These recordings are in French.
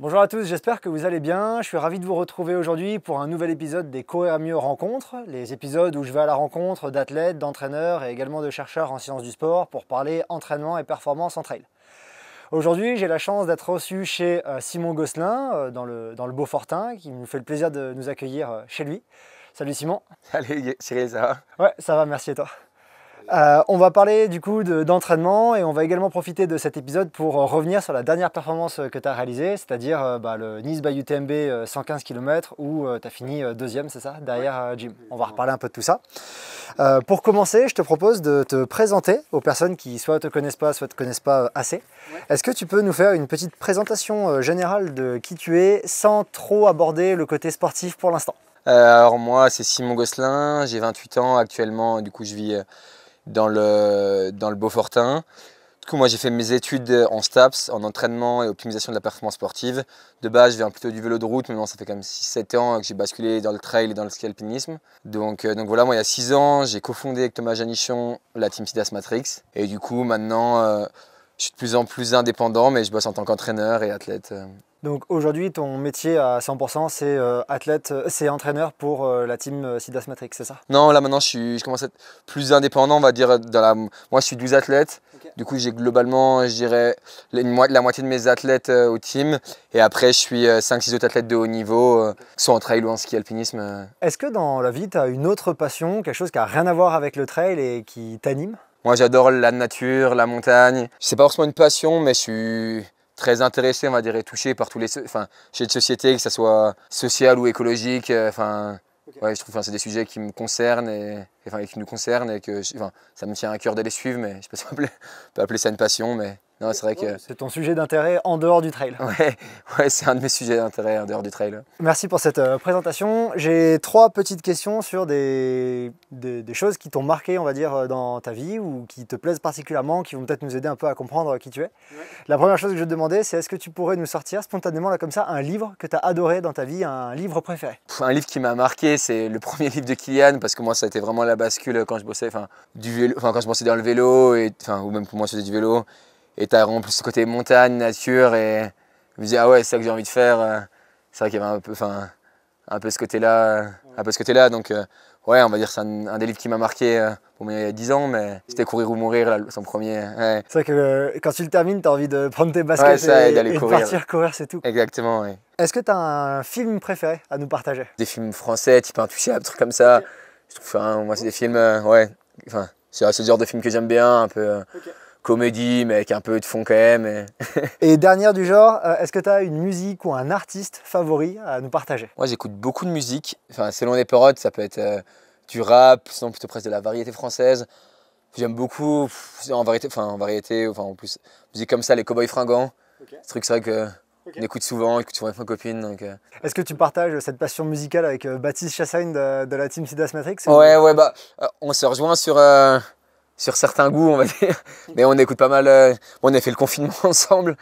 Bonjour à tous, j'espère que vous allez bien. Je suis ravi de vous retrouver aujourd'hui pour un nouvel épisode des Courir Mieux rencontres, les épisodes où je vais à la rencontre d'athlètes, d'entraîneurs et également de chercheurs en sciences du sport pour parler entraînement et performance en trail. Aujourd'hui, j'ai la chance d'être reçu chez Simon Gosselin dans le Beaufortain, qui nous fait le plaisir de nous accueillir chez lui. Salut Simon. Salut Cyril, ça va? Ouais, ça va, merci et toi. On va parler du coup d'entraînement et on va également profiter de cet épisode pour revenir sur la dernière performance que tu as réalisée, c'est-à-dire le Nice by UTMB 115 km où tu as fini deuxième, c'est ça, derrière Jim. On va reparler un peu de tout ça. Pour commencer, je te propose de te présenter aux personnes qui soit te connaissent pas, soit te connaissent pas assez. Ouais. Est-ce que tu peux nous faire une petite présentation générale de qui tu es sans trop aborder le côté sportif pour l'instant? Alors moi c'est Simon Gosselin, j'ai 28 ans actuellement, du coup je vis dans le Beaufortain. Du coup moi j'ai fait mes études en STAPS, en entraînement et optimisation de la performance sportive. De base je viens plutôt du vélo de route, mais maintenant ça fait quand même 6-7 ans que j'ai basculé dans le trail et dans le ski alpinisme. Donc voilà, moi il y a 6 ans j'ai cofondé avec Thomas Janichon la team Sidas Matrix. Et du coup maintenant je suis de plus en plus indépendant, mais je bosse en tant qu'entraîneur et athlète. Donc aujourd'hui, ton métier à 100%, c'est athlète, c'est entraîneur pour la team Sidas Matrix, c'est ça? Non, là maintenant je commence à être plus indépendant, on va dire. Moi je suis 12 athlètes, okay. Du coup j'ai globalement, je dirais, la moitié de mes athlètes au team. Et après je suis 5-6 autres athlètes de haut niveau, okay. Soit en trail ou en ski alpinisme. Est-ce que dans la vie, tu as une autre passion, quelque chose qui n'a rien à voir avec le trail et qui t'anime? Moi j'adore la nature, la montagne. C'est pas forcément une passion, mais je suis très intéressé, on va dire, et touché par tous les sujets de société, que ce soit social ou écologique. Okay. Ouais, je trouve que c'est des sujets qui me concernent et qui nous concernent et que ça me tient à cœur de les suivre, mais je sais pas si on peut appeler ça une passion, mais non, c'est vrai que... C'est ton sujet d'intérêt en dehors du trail. Ouais, c'est un de mes sujets d'intérêt en dehors du trail. Merci pour cette présentation. J'ai 3 petites questions sur des choses qui t'ont marqué, on va dire, dans ta vie ou qui te plaisent particulièrement, qui vont peut-être nous aider un peu à comprendre qui tu es. Ouais. La première chose que je vais te demander, c'est est-ce que tu pourrais nous sortir spontanément, là, comme ça, un livre que tu as adoré dans ta vie, un livre préféré? Un livre qui m'a marqué, c'est le premier livre de Kylian, parce que moi, ça a été vraiment la bascule quand je bossais, quand je bossais dans le vélo, ou même pour moi, je faisais du vélo. Et tu as vraiment plus ce côté montagne, nature, et je me disais, ah ouais, c'est ça que j'ai envie de faire. C'est vrai qu'il y avait un peu ce côté-là, donc ouais, on va dire que c'est un des livres qui m'a marqué il y a 10 ans, mais c'était Courir ou mourir, là, son premier. Ouais. C'est vrai que quand tu le termines, tu as envie de prendre tes baskets et de partir courir, c'est tout. Exactement, oui. Est-ce que tu as un film préféré à nous partager? Des films français, type Intouchable, trucs comme ça. Okay. Je trouve, moi, c'est des films, c'est ce genre de film que j'aime bien, un peu... Okay. Comédie, mais avec un peu de fond quand même. Et dernière du genre, est-ce que tu as une musique ou un artiste favori à nous partager? Moi j'écoute beaucoup de musique, selon les périodes, ça peut être du rap, sinon plutôt presque de la variété française. J'aime beaucoup en variété, en plus, musique comme ça, les Cowboys Fringants. Okay. C'est vrai que on écoute souvent avec ma copine. Donc, Est-ce que tu partages cette passion musicale avec Baptiste Chassagne de la team Sidas Matrix? Ouais, on se rejoint sur certains goûts, on va dire, mais on écoute pas mal, on a fait le confinement ensemble,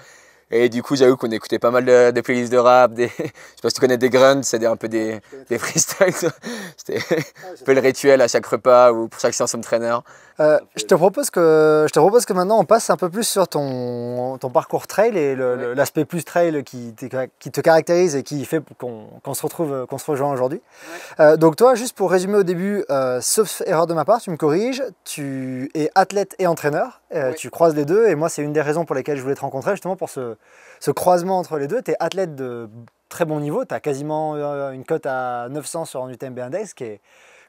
et du coup j'avoue qu'on écoutait pas mal de playlists de rap, je sais pas si tu connais des grunts, c'est un peu des freestyles, c'était un peu le rituel à chaque repas ou pour chaque séance home trainer. Je te propose que maintenant on passe un peu plus sur ton parcours trail et l'aspect plus trail qui te caractérise et qui fait qu'on se rejoint aujourd'hui. Ouais. Donc toi, juste pour résumer au début, sauf erreur de ma part, tu me corriges, tu es athlète et entraîneur, ouais. Tu croises les deux et moi c'est une des raisons pour lesquelles je voulais te rencontrer, justement pour ce croisement entre les deux. Tu es athlète de très bon niveau, tu as quasiment une cote à 900 sur un UTMB Index, qui est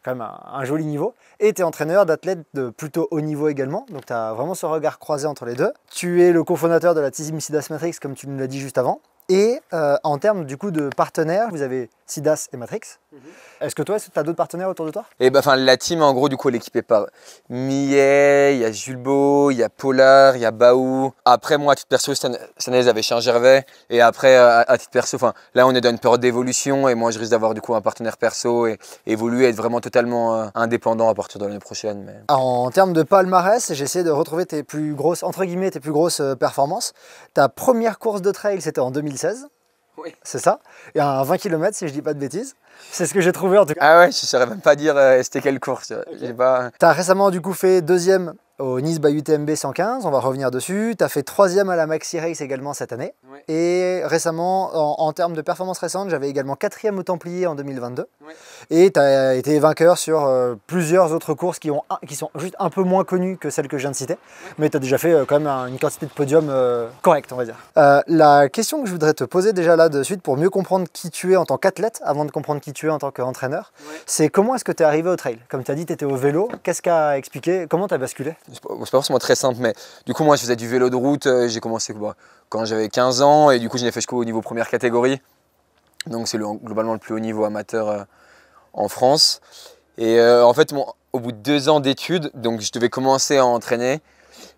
quand même un joli niveau. Et tu es entraîneur d'athlètes de plutôt haut niveau également, donc tu as vraiment ce regard croisé entre les deux. Tu es le cofondateur de la team Sidas Matrix, comme tu nous l'as dit juste avant. Et en termes du coup de partenaires, vous avez Sidas et Matrix. Est-ce que toi, tu as d'autres partenaires autour de toi? Et la team, en gros, du coup, elle est équipée par Millet, il y a Jules Beau, il y a Polar, il y a Baou. Après, moi, à titre perso, cette année, j'avais Gervais. Et après, à titre perso, là, on est dans une période d'évolution. Et moi, je risque d'avoir du coup un partenaire perso et évoluer, être vraiment totalement indépendant à partir de l'année prochaine. Mais... En termes de palmarès, j'ai essayé de retrouver tes plus grosses, entre guillemets, tes plus grosses performances. Ta première course de trail, c'était en 2016. Oui. C'est ça. Et un 20 km, si je dis pas de bêtises. C'est ce que j'ai trouvé en tout cas. Ah ouais, je saurais même pas dire c'était quelle course. Okay. Tu as récemment du coup fait deuxième au Nice by UTMB 115, on va revenir dessus. Tu as fait 3e à la Maxi Race également cette année. Ouais. Et récemment, en termes de performance récente, j'avais également 4e au Templier en 2022. Ouais. Et tu as été vainqueur sur plusieurs autres courses qui sont juste un peu moins connues que celles que je viens de citer. Ouais. Mais tu as déjà fait quand même une quantité de podiums correcte, on va dire. La question que je voudrais te poser déjà là de suite pour mieux comprendre qui tu es en tant qu'athlète, avant de comprendre qui tu es en tant qu'entraîneur, c'est comment est-ce que tu es arrivé au trail? Comme tu as dit, tu étais au vélo. Qu'est-ce qu'a expliqué? Comment tu as basculé? C'est pas forcément très simple, mais du coup, moi, je faisais du vélo de route. J'ai commencé quand j'avais 15 ans et du coup, je l'ai fait jusqu'au niveau première catégorie. Donc, c'est globalement le plus haut niveau amateur en France. Et en fait, au bout de 2 ans d'études, donc je devais commencer à entraîner.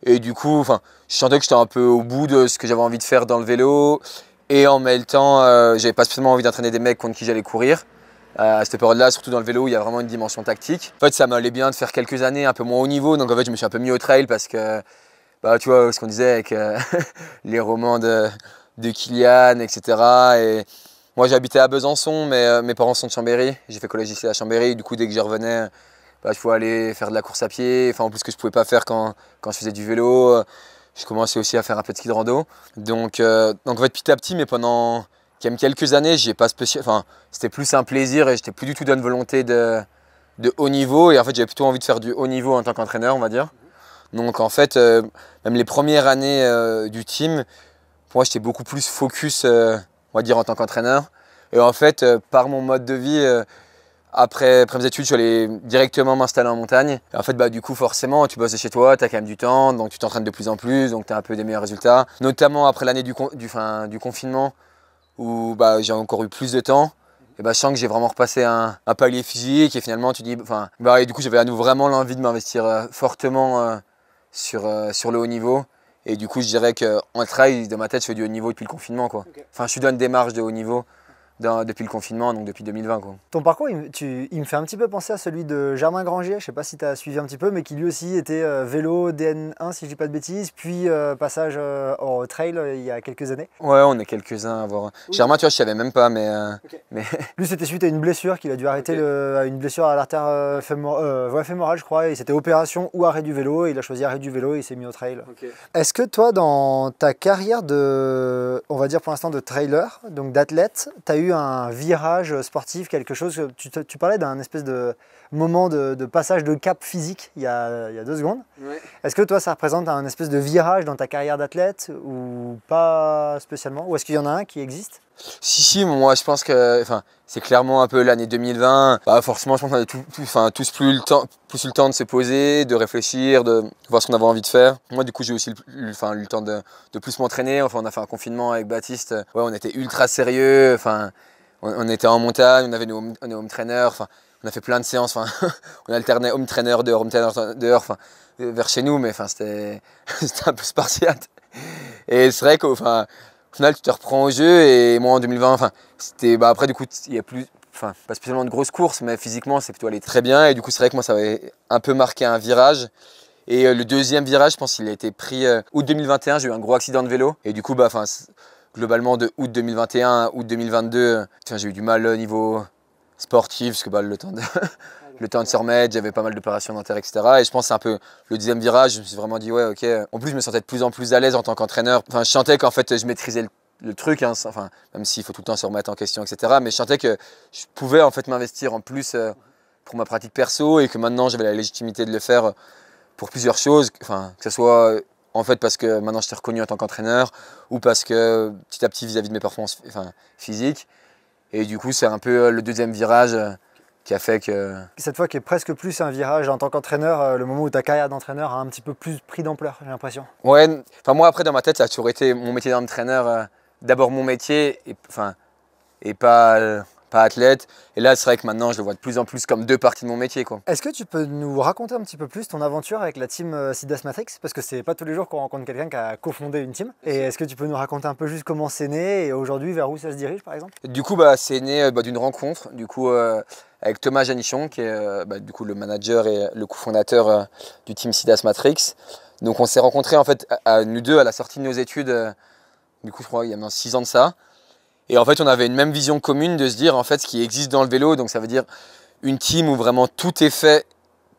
Et du coup, je sentais que j'étais un peu au bout de ce que j'avais envie de faire dans le vélo. Et en même temps, j'avais pas spécialement envie d'entraîner des mecs contre qui j'allais courir. À cette période-là, surtout dans le vélo, il y a vraiment une dimension tactique. En fait, ça m'allait bien de faire quelques années un peu moins haut niveau. Donc en fait, je me suis un peu mis au trail parce que, tu vois, ce qu'on disait avec les romans de Kilian, etc. Et moi, j'habitais à Besançon, mais mes parents sont de Chambéry. J'ai fait collège ici à Chambéry. Du coup, dès que j'y revenais, je pouvais aller faire de la course à pied. En plus que je ne pouvais pas faire quand je faisais du vélo. Je commençais aussi à faire un peu de ski de rando. Donc en fait, petit à petit, mais pendant quand même quelques années, j'ai pas c'était plus un plaisir et j'étais plus du tout dans une volonté de haut niveau. Et en fait, j'avais plutôt envie de faire du haut niveau en tant qu'entraîneur, on va dire. Donc en fait, même les premières années du team, pour moi, j'étais beaucoup plus focus, on va dire, en tant qu'entraîneur. Et en fait, par mon mode de vie, après mes études, je suis allé directement m'installer en montagne. Et en fait, du coup, forcément, tu bosses de chez toi, tu as quand même du temps, donc tu t'entraînes de plus en plus, donc tu as un peu des meilleurs résultats. Notamment après l'année du confinement, où j'ai encore eu plus de temps. Et je sens que j'ai vraiment repassé un palier physique et finalement, tu dis, et du coup, j'avais à nouveau vraiment l'envie de m'investir fortement sur le haut niveau. Et du coup, je dirais qu'en trail, dans ma tête, je fais du haut niveau depuis le confinement, quoi. Okay. Je suis dans une démarche de haut niveau depuis le confinement, donc depuis 2020. Quoi. Ton parcours, il me fait un petit peu penser à celui de Germain Grangier, je ne sais pas si tu as suivi un petit peu, mais qui lui aussi était vélo DN1, si je ne dis pas de bêtises, puis passage au trail il y a quelques années. Ouais, on est quelques-uns à avoir. Oui. Germain, tu vois, je ne savais même pas, mais... Okay. Lui, c'était suite à une blessure qu'il a dû arrêter, okay. Une blessure à l'artère fémorale, je crois, et c'était opération ou arrêt du vélo, et il a choisi arrêt du vélo et il s'est mis au trail. Okay. Est-ce que toi, dans ta carrière de, on va dire pour l'instant, de trailer, donc d'athlète, tu as eu un virage sportif, quelque chose, tu parlais d'un espèce de moment de passage de cap physique il y a 2 secondes. Ouais. Est-ce que toi ça représente un espèce de virage dans ta carrière d'athlète ou pas spécialement? Ou est-ce qu'il y en a un qui existe? Si, moi je pense que c'est clairement un peu l'année 2020. Forcément, je pense qu'on a tous plus eu le temps de se poser, de réfléchir, de voir ce qu'on avait envie de faire. Moi, du coup, j'ai aussi eu le temps de plus m'entraîner. On a fait un confinement avec Baptiste. Ouais, on était ultra sérieux. On était en montagne, on avait nos home trainers. On a fait plein de séances. On alternait home trainer dehors, home trainer dehors, vers chez nous, mais c'était un peu spartiate. Et c'est vrai qu'au final, tu te reprends au jeu. Et moi, en 2020, c'était après, du coup, il y a plus, pas spécialement de grosses courses, mais physiquement, c'est plutôt allé très bien. Et du coup, c'est vrai que moi, ça avait un peu marqué un virage. Et le deuxième virage, je pense qu'il a été pris août 2021. J'ai eu un gros accident de vélo. Et du coup, globalement, de août 2021 à août 2022, j'ai eu du mal au niveau sportif, parce que le temps de se remettre, j'avais pas mal d'opérations dentaires, etc. Et je pense que c'est un peu le deuxième virage, je me suis vraiment dit, ouais, ok. En plus, je me sentais de plus en plus à l'aise en tant qu'entraîneur. Je sentais qu'en fait, je maîtrisais le truc, hein, même s'il faut tout le temps se remettre en question, etc. Mais je sentais que je pouvais en fait m'investir en plus pour ma pratique perso et que maintenant, j'avais la légitimité de le faire pour plusieurs choses, que ce soit en fait parce que maintenant, j'étais reconnu en tant qu'entraîneur ou parce que petit à petit, vis-à-vis de mes performances physiques. Et du coup, c'est un peu le deuxième virage qui a fait que... Cette fois qui est presque plus un virage en tant qu'entraîneur, le moment où ta carrière d'entraîneur a un petit peu plus pris d'ampleur, j'ai l'impression. Ouais, moi après dans ma tête, ça a toujours été mon métier d'entraîneur, d'abord mon métier et pas athlète. Et là, c'est vrai que maintenant, je le vois de plus en plus comme 2 parties de mon métier, quoi. Est-ce que tu peux nous raconter un petit peu plus ton aventure avec la team Sidas Matrix? Parce que c'est pas tous les jours qu'on rencontre quelqu'un qui a cofondé une team. Et est-ce que tu peux nous raconter un peu juste comment c'est né et aujourd'hui vers où ça se dirige, par exemple? Du coup, c'est né d'une rencontre, du coup, avec Thomas Janichon, qui est du coup le manager et le cofondateur du team Sidas Matrix. Donc, on s'est rencontrés en fait nous deux à la sortie de nos études. Du coup, je crois il y a maintenant 6 ans de ça. Et en fait, on avait une même vision commune de se dire en fait ce qui existe dans le vélo. Donc ça veut dire une team où vraiment tout est fait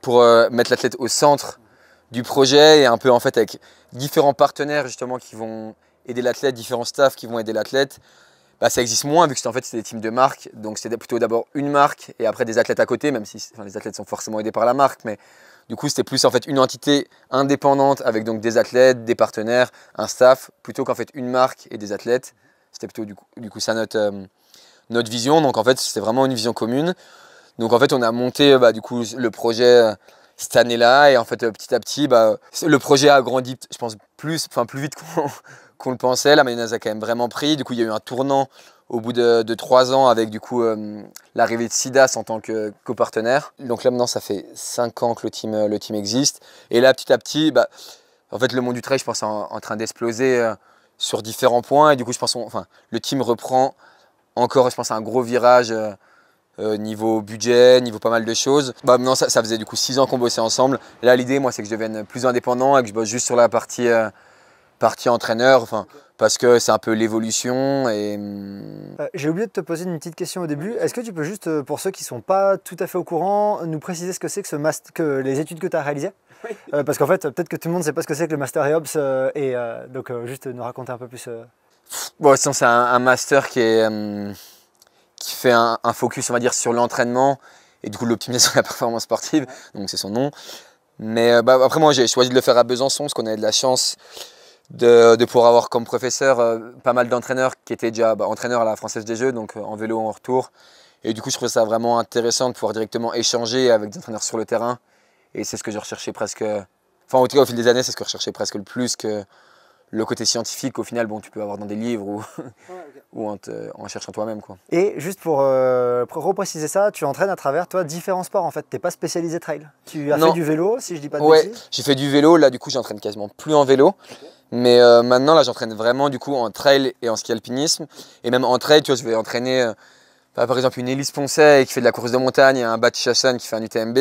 pour mettre l'athlète au centre du projet et un peu en fait avec différents partenaires justement qui vont aider l'athlète, différents staffs qui vont aider l'athlète, bah, ça existe moins vu que en fait c'est des teams de marque, donc c'était plutôt d'abord une marque et après des athlètes à côté, même si les athlètes sont forcément aidés par la marque, mais du coup c'était plus en fait une entité indépendante avec donc des athlètes, des partenaires, un staff, plutôt qu'en fait une marque et des athlètes. C'était plutôt du coup ça notre vision, donc en fait c'était vraiment une vision commune. Donc en fait on a monté du coup le projet cette année-là et en fait petit à petit le projet a grandi, je pense plus vite qu'on le pensait. La mayonnaise a quand même vraiment pris. Du coup il y a eu un tournant au bout de 3 ans avec du coup l'arrivée de Sidas en tant que copartenaire. Donc là maintenant ça fait 5 ans que le team existe et là petit à petit en fait le monde du trail je pense est en train d'exploser sur différents points et du coup je pense le team reprend encore je pense un gros virage niveau budget, niveau pas mal de choses. Maintenant ça faisait du coup 6 ans qu'on bossait ensemble. Et là l'idée moi c'est que je devienne plus indépendant et que je bosse juste sur la partie entraîneur, parce que c'est un peu l'évolution. Et j'ai oublié de te poser une petite question au début. Est-ce que tu peux juste, pour ceux qui ne sont pas tout à fait au courant, nous préciser ce que c'est que les études que tu as réalisées? Oui. Parce qu'en fait, peut-être que tout le monde ne sait pas ce que c'est que le Master EOBS, donc juste nous raconter un peu plus. Bon, sinon c'est un master qui fait un focus, on va dire, sur l'entraînement et du coup l'optimisation de la performance sportive, donc c'est son nom. Mais après moi j'ai choisi de le faire à Besançon parce qu'on avait de la chance de pouvoir avoir comme professeur pas mal d'entraîneurs qui étaient déjà entraîneurs à la Française des Jeux, donc en vélo en retour. Et du coup je trouvais ça vraiment intéressant de pouvoir directement échanger avec des entraîneurs sur le terrain. Et c'est ce que je recherchais presque, enfin en tout cas au fil des années c'est ce que je recherchais presque le plus que le côté scientifique au final tu peux avoir dans des livres ou, ou en cherchant toi-même quoi. Et juste pour repréciser ça, tu entraînes à travers toi différents sports en fait, t'es pas spécialisé trail. Tu as fait du vélo si je dis pas de bêtises. Ouais, j'ai fait du vélo, là du coup j'entraîne quasiment plus en vélo. Okay. Mais maintenant là j'entraîne vraiment du coup en trail et en ski alpinisme. Et même en trail, tu vois, je vais entraîner par exemple une Élise Poncet qui fait de la course de montagne et un Baptiste Chasson qui fait un UTMB.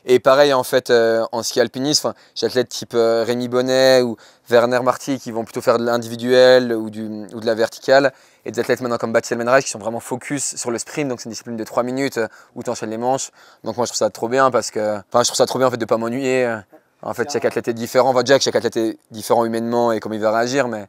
Et pareil en fait en ski alpinisme, j'ai athlètes type Rémi Bonnet ou Werner Marty qui vont plutôt faire de l'individuel ou de la verticale. Et des athlètes maintenant comme Baptiste Elmenreich qui sont vraiment focus sur le sprint, donc c'est une discipline de 3 minutes où tu enchaînes les manches. Donc moi je trouve ça trop bien parce que, je trouve ça trop bien en fait de pas m'ennuyer. En fait chaque athlète est différent, on va dire que chaque athlète est différent humainement et comment il va réagir, mais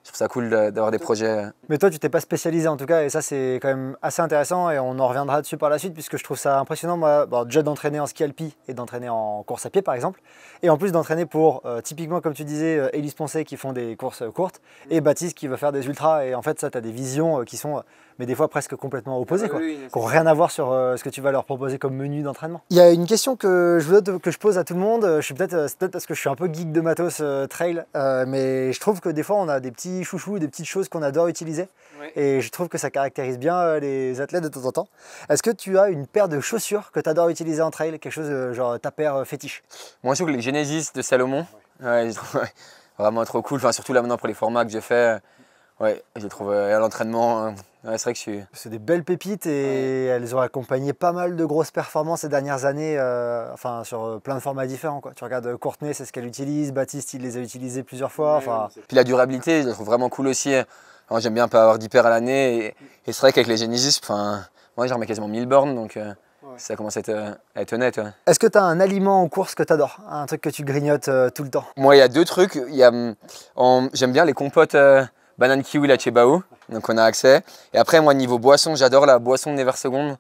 je trouve ça cool d'avoir des projets. Mais toi, tu t'es pas spécialisé en tout cas, et ça c'est quand même assez intéressant et on en reviendra dessus par la suite puisque je trouve ça impressionnant, moi, déjà d'entraîner en ski alpi et d'entraîner en course à pied par exemple, et en plus d'entraîner pour typiquement comme tu disais, Élise Poncet qui font des courses courtes et Baptiste qui veut faire des ultras, et en fait ça tu as des visions qui sont mais des fois presque complètement opposées, quoi, qui n'ont rien à voir sur ce que tu vas leur proposer comme menu d'entraînement. Il y a une question que je pose à tout le monde, c'est peut-être parce que je suis un peu geek de matos trail, mais je trouve que des fois on a des petits chouchous, des petites choses qu'on adore utiliser, et je trouve que ça caractérise bien les athlètes de temps en temps. Est-ce que tu as une paire de chaussures que tu adores utiliser en trail, quelque chose genre ta paire fétiche? Moi je trouve que les Genesis de Salomon, je trouve vraiment trop cool, surtout là maintenant pour les formats que j'ai fait. Ouais, je les trouve à l'entraînement. C'est vrai que je suis. C'est des belles pépites et elles ont accompagné pas mal de grosses performances ces dernières années, sur plein de formats différents, quoi. Tu regardes Courtenay, c'est ce qu'elle utilise, Baptiste, il les a utilisés plusieurs fois. Puis la durabilité, je la trouve vraiment cool aussi. J'aime bien pas avoir d'hyper à l'année. Et c'est vrai qu'avec les Genesis, moi j'en remets quasiment 1000 bornes, donc ça commence à être honnête. Ouais. Est-ce que tu as un aliment en course que tu adores? Un truc que tu grignotes tout le temps? Moi, il y a 2 trucs. J'aime bien les compotes banane kiwi là chez Bao, donc on a accès. Et après moi niveau boisson, j'adore la boisson de Neverseconde.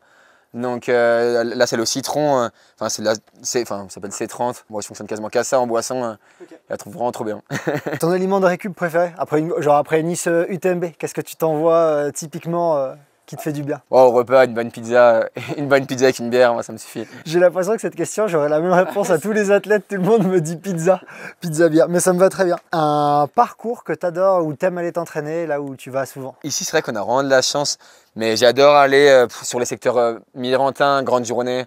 Donc là c'est le citron, ça s'appelle C30. Moi je fonctionne quasiment qu'à ça en boisson. Je la trouve vraiment trop bien. Ton aliment de récup préféré après Nice UTMB, qu'est-ce que tu t'envoies typiquement qui te fait du bien? Au repas, une bonne pizza avec une bière, moi ça me suffit. J'ai l'impression que cette question, j'aurais la même réponse à tous les athlètes, tout le monde me dit pizza, bière, mais ça me va très bien. Un parcours que tu adores ou t'aimes aller t'entraîner, là où tu vas souvent? Ici c'est vrai qu'on a vraiment de la chance, mais j'adore aller sur les secteurs Mirantin, Grande Journée,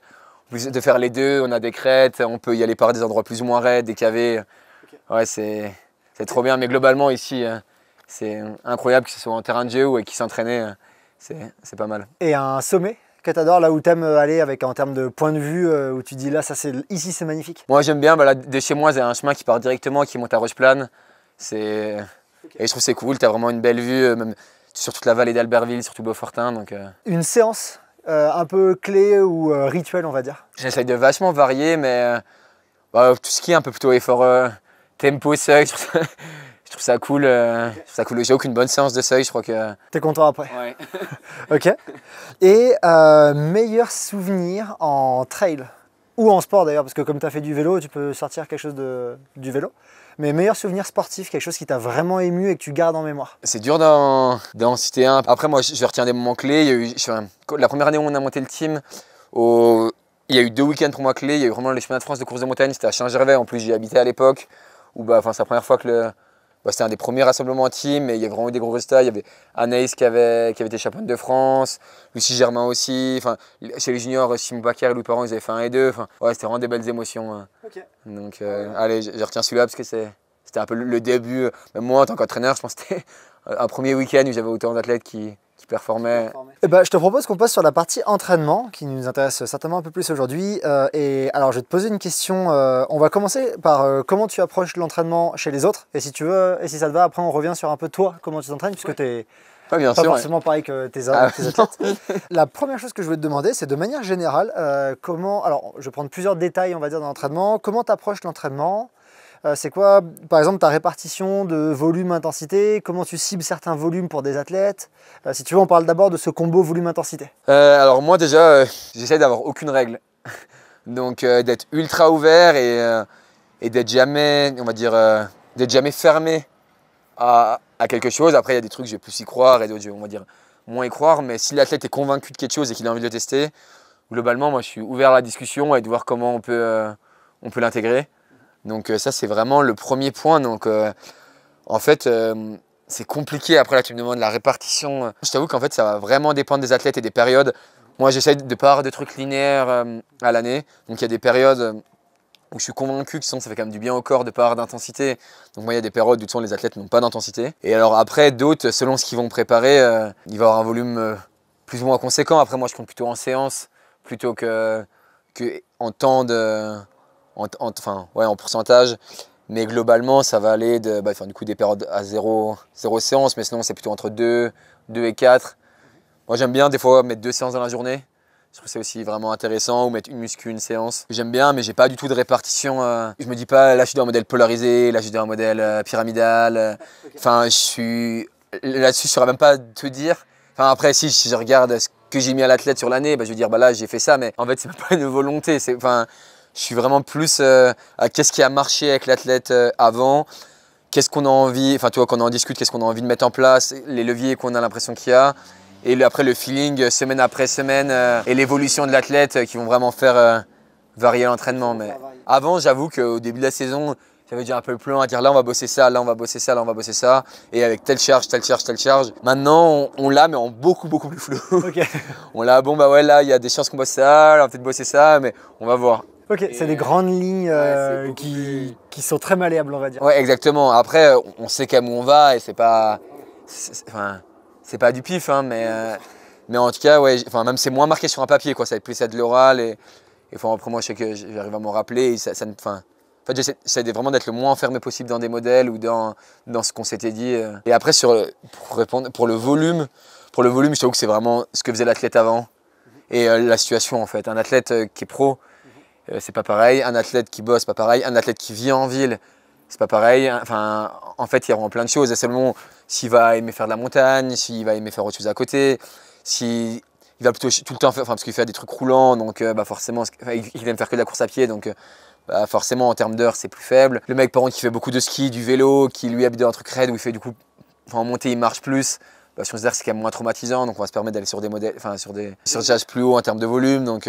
de faire les deux, on a des crêtes, on peut y aller par des endroits plus ou moins raides, des cavés. Ouais, c'est trop bien, mais globalement ici, c'est incroyable que ce soit en terrain de jeu ou qui s'entraîner. C'est pas mal. Et un sommet que tu adores, là où tu aimes aller en termes de point de vue, où tu dis là, ici c'est magnifique? Moi j'aime bien, là, de chez moi, il y a un chemin qui part directement, qui monte à Rocheplane. Et je trouve que c'est cool, tu as vraiment une belle vue, même sur toute la vallée d'Albertville, surtout Beaufortin. Donc, Une séance un peu clé ou rituelle, on va dire? J'essaye de vachement varier, mais Bah, tout ce qui est un peu plutôt effort tempo, seuil, je trouve ça cool. J'ai aucune bonne séance de seuil, je crois que... T'es content après? Ouais. Ok. Et meilleur souvenir en trail ou en sport d'ailleurs, parce que comme tu as fait du vélo, tu peux sortir quelque chose du vélo. Mais meilleur souvenir sportif, quelque chose qui t'a vraiment ému et que tu gardes en mémoire. C'est dur d'en citer un. Après, moi, je retiens des moments clés. Il y a eu, la première année où on a monté le team, il y a eu 2 week-ends pour moi clés. Il y a eu vraiment les championnats de France de course de montagne. C'était à Saint-Gervais. En plus, j'y habitais à l'époque. C'est la première fois que c'était un des premiers rassemblements en team. Et il y a vraiment eu des gros résultats. Il y avait Anaïs qui avait été championne de France, Lucie Germain aussi. Enfin, chez les juniors, Simon Bacquer et Louis Parent, ils avaient fait 1 et 2. Enfin, ouais, c'était vraiment des belles émotions. Okay. Donc, allez, je retiens celui-là parce que c'était un peu le début. Même moi, en tant qu'entraîneur, je pense que c'était un premier week-end où j'avais autant d'athlètes qui performaient. Eh ben, je te propose qu'on passe sur la partie entraînement, qui nous intéresse certainement un peu plus aujourd'hui. Et alors, je vais te poser une question. On va commencer par comment tu approches l'entraînement chez les autres. Et si tu veux, et si ça te va, après on revient sur un peu toi, comment tu t'entraînes, puisque tu n'es pas forcément pareil que tes athlètes. La première chose que je voulais te demander, c'est de manière générale, comment... Alors, je vais prendre plusieurs détails, on va dire, dans l'entraînement. Comment tu approches l'entraînement? C'est quoi, par exemple, ta répartition de volume-intensité? Comment tu cibles certains volumes pour des athlètes? Si tu veux, on parle d'abord de ce combo volume-intensité. Alors moi déjà, j'essaie d'avoir aucune règle. Donc d'être ultra ouvert et d'être jamais, on va dire, d'être jamais fermé à quelque chose. Après, il y a des trucs, je vais plus y croire et d'autres, on va dire, moins y croire. Mais si l'athlète est convaincu de quelque chose et qu'il a envie de le tester, globalement, moi, je suis ouvert à la discussion et de voir comment on peut l'intégrer. Donc ça, c'est vraiment le premier point. Donc en fait, c'est compliqué. Après, là, tu me demandes la répartition. Je t'avoue qu'en fait, ça va vraiment dépendre des athlètes et des périodes. Moi, j'essaie de ne pas avoir de trucs linéaires à l'année. Donc il y a des périodes où je suis convaincu que sinon ça fait quand même du bien au corps de ne pas avoir d'intensité. Donc moi, il y a des périodes où les athlètes n'ont pas d'intensité. Et alors après, d'autres, selon ce qu'ils vont préparer, il va y avoir un volume plus ou moins conséquent. Après, moi, je compte plutôt en séance plutôt que en temps de... en pourcentage, mais globalement ça va aller du coup des périodes à 0 séance, mais sinon c'est plutôt entre 2 et 4. Moi j'aime bien des fois mettre 2 séances dans la journée, je trouve que c'est aussi vraiment intéressant, ou mettre une muscu, une séance. J'aime bien, mais j'ai pas du tout de répartition. Je me dis pas là je suis dans un modèle polarisé, là je suis dans un modèle pyramidal. Enfin là-dessus je saurais même pas te dire. Enfin après si je regarde ce que j'ai mis à l'athlète sur l'année, je vais dire là j'ai fait ça, mais en fait c'est même pas une volonté. Je suis vraiment plus à qu'est-ce qui a marché avec l'athlète avant, qu'est-ce qu'on a envie, enfin tu vois, qu'on en discute, qu'est-ce qu'on a envie de mettre en place, les leviers qu'on a l'impression qu'il y a, et après le feeling semaine après semaine et l'évolution de l'athlète qui vont vraiment faire varier l'entraînement. Mais avant, j'avoue qu'au début de la saison, j'avais déjà un peu le plan à dire là on va bosser ça, là on va bosser ça, là on va bosser ça, et avec telle charge, telle charge, telle charge. Maintenant, on l'a, mais en beaucoup plus flou. Okay. On l'a, ouais, là il y a des chances qu'on bosse ça, là on va peut-être bosser ça, mais on va voir. Ok, c'est des grandes lignes qui sont très malléables, on va dire. Ouais, exactement. Après, on sait quand même où on va et c'est pas du pif, hein, mais en tout cas, ouais, même c'est moins marqué sur un papier, quoi. Ça va être plus ça de l'oral et après moi, je sais que j'arrive à m'en rappeler. En fait, j'essaie vraiment d'être le moins enfermé possible dans des modèles ou dans ce qu'on s'était dit. Et après, pour le volume, je trouve que c'est vraiment ce que faisait l'athlète avant et la situation en fait. Un athlète qui est pro, c'est pas pareil. Un athlète qui bosse, pas pareil. Un athlète qui vit en ville, c'est pas pareil. Enfin, en fait, il y a vraiment plein de choses. Et seulement s'il va aimer faire de la montagne, s'il va aimer faire autre chose à côté, s'il va plutôt tout le temps faire, parce qu'il fait des trucs roulants, donc forcément, il aime faire que de la course à pied, donc forcément en termes d'heures, c'est plus faible. Le mec par contre qui fait beaucoup de ski, du vélo, qui lui habite dans un truc raide où il fait du coup, en montée, il marche plus. Si on se dit que c'est quand même moins traumatisant, donc on va se permettre d'aller sur des modèles, sur des charges plus hauts en termes de volume. Donc,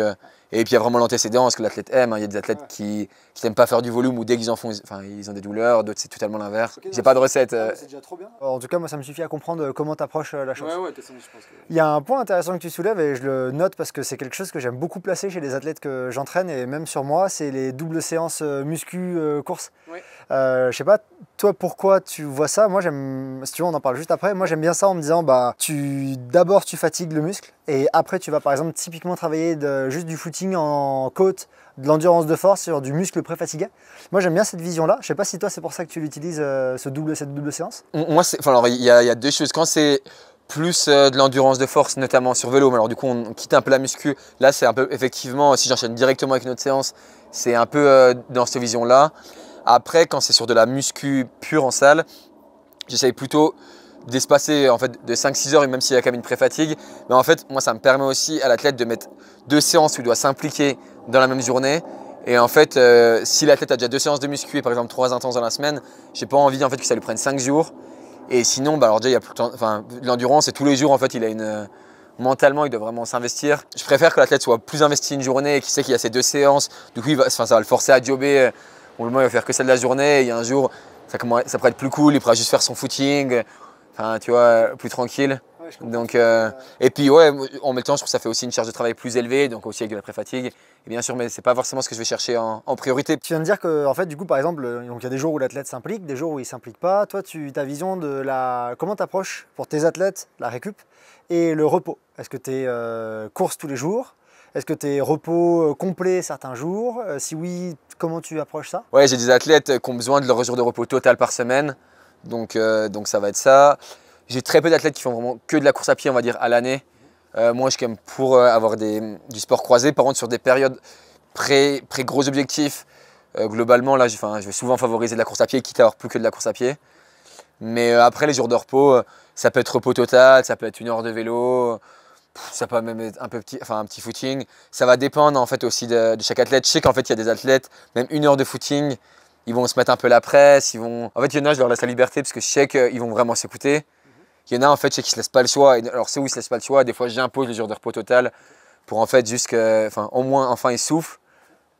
et puis il y a vraiment l'antécédent, ce que l'athlète aime. Il y a des athlètes qui n'aiment pas faire du volume ou dès qu'ils en font, ils ont des douleurs, d'autres c'est totalement l'inverse. Okay, j'ai pas de recette. C'est déjà trop bien. En tout cas, moi ça me suffit à comprendre comment tu approches la chose. Ouais, je pense que... Il y a un point intéressant que tu soulèves et je le note parce que c'est quelque chose que j'aime beaucoup placer chez les athlètes que j'entraîne et même sur moi, c'est les doubles séances muscu-course. Ouais. Je sais pas, toi pourquoi tu vois ça? Moi j'aime, si tu veux on en parle juste après, moi j'aime bien ça en me disant d'abord tu fatigues le muscle et après tu vas par exemple typiquement travailler juste du footing en côte, de l'endurance de force sur du muscle pré-fatigué. Moi j'aime bien cette vision là, je sais pas si toi c'est pour ça que tu l'utilises cette double séance. Moi il y a deux choses, quand c'est plus de l'endurance de force notamment sur vélo, mais alors du coup on quitte un peu la muscu, là c'est un peu effectivement si j'enchaîne directement avec une autre séance C'est un peu dans cette vision-là. Après, quand c'est sur de la muscu pure en salle, j'essaye plutôt d'espacer en fait, de 5-6 heures, même s'il y a quand même une pré-fatigue. Mais en fait, moi, ça me permet aussi à l'athlète de mettre 2 séances où il doit s'impliquer dans la même journée. Et en fait, si l'athlète a déjà 2 séances de muscu et par exemple 3 intenses dans la semaine, j'ai pas envie en fait, que ça lui prenne 5 jours. Et sinon, bah, alors déjà, il y a plus de temps, enfin, l'endurance, et tous les jours, en fait, il a une, mentalement, il doit vraiment s'investir. Je préfère que l'athlète soit plus investi une journée et qu'il sait qu'il y a ces 2 séances. Du coup, ça va le forcer à jobber. Au moment, il va faire que celle de la journée. Et il y a un jour, ça pourrait être plus cool, il pourra juste faire son footing. Enfin, tu vois, plus tranquille. Ouais, Donc, et puis, ouais, en même temps, je trouve que ça fait aussi une charge de travail plus élevée, donc aussi avec de la pré-fatigue. Et bien sûr, mais c'est pas forcément ce que je vais chercher en priorité. Tu viens de dire que, en fait, du coup, par exemple, donc il y a des jours où l'athlète s'implique, des jours où il s'implique pas. Toi, ta vision de comment tu approches pour tes athlètes la récup et le repos. Est-ce que tu es course tous les jours? Est-ce que tu es repos complet certains jours? Si oui, comment tu approches ça? Ouais, j'ai des athlètes qui ont besoin de leur jour de repos total par semaine, donc ça va être ça. J'ai très peu d'athlètes qui font vraiment que de la course à pied, on va dire, à l'année. Moi, je suis quand même pour avoir du sport croisé. Par contre, sur des périodes gros objectifs, globalement, là, je vais souvent favoriser de la course à pied, quitte à avoir plus que de la course à pied. Mais après, les jours de repos, ça peut être repos total, ça peut être 1 heure de vélo, ça peut même être un petit footing. Ça va dépendre en fait aussi de chaque athlète. Je sais qu'en fait, il y a des athlètes, même 1 heure de footing, ils vont se mettre un peu la presse. En fait, il y en a, je leur laisse la liberté parce que je sais qu'ils vont vraiment s'écouter. Il y en a, en fait, je sais qu'ils ne se laissent pas le choix. Alors, c'est où ils ne se laissent pas le choix. Des fois, j'impose le jour de repos total pour en fait juste au moins, enfin, ils soufflent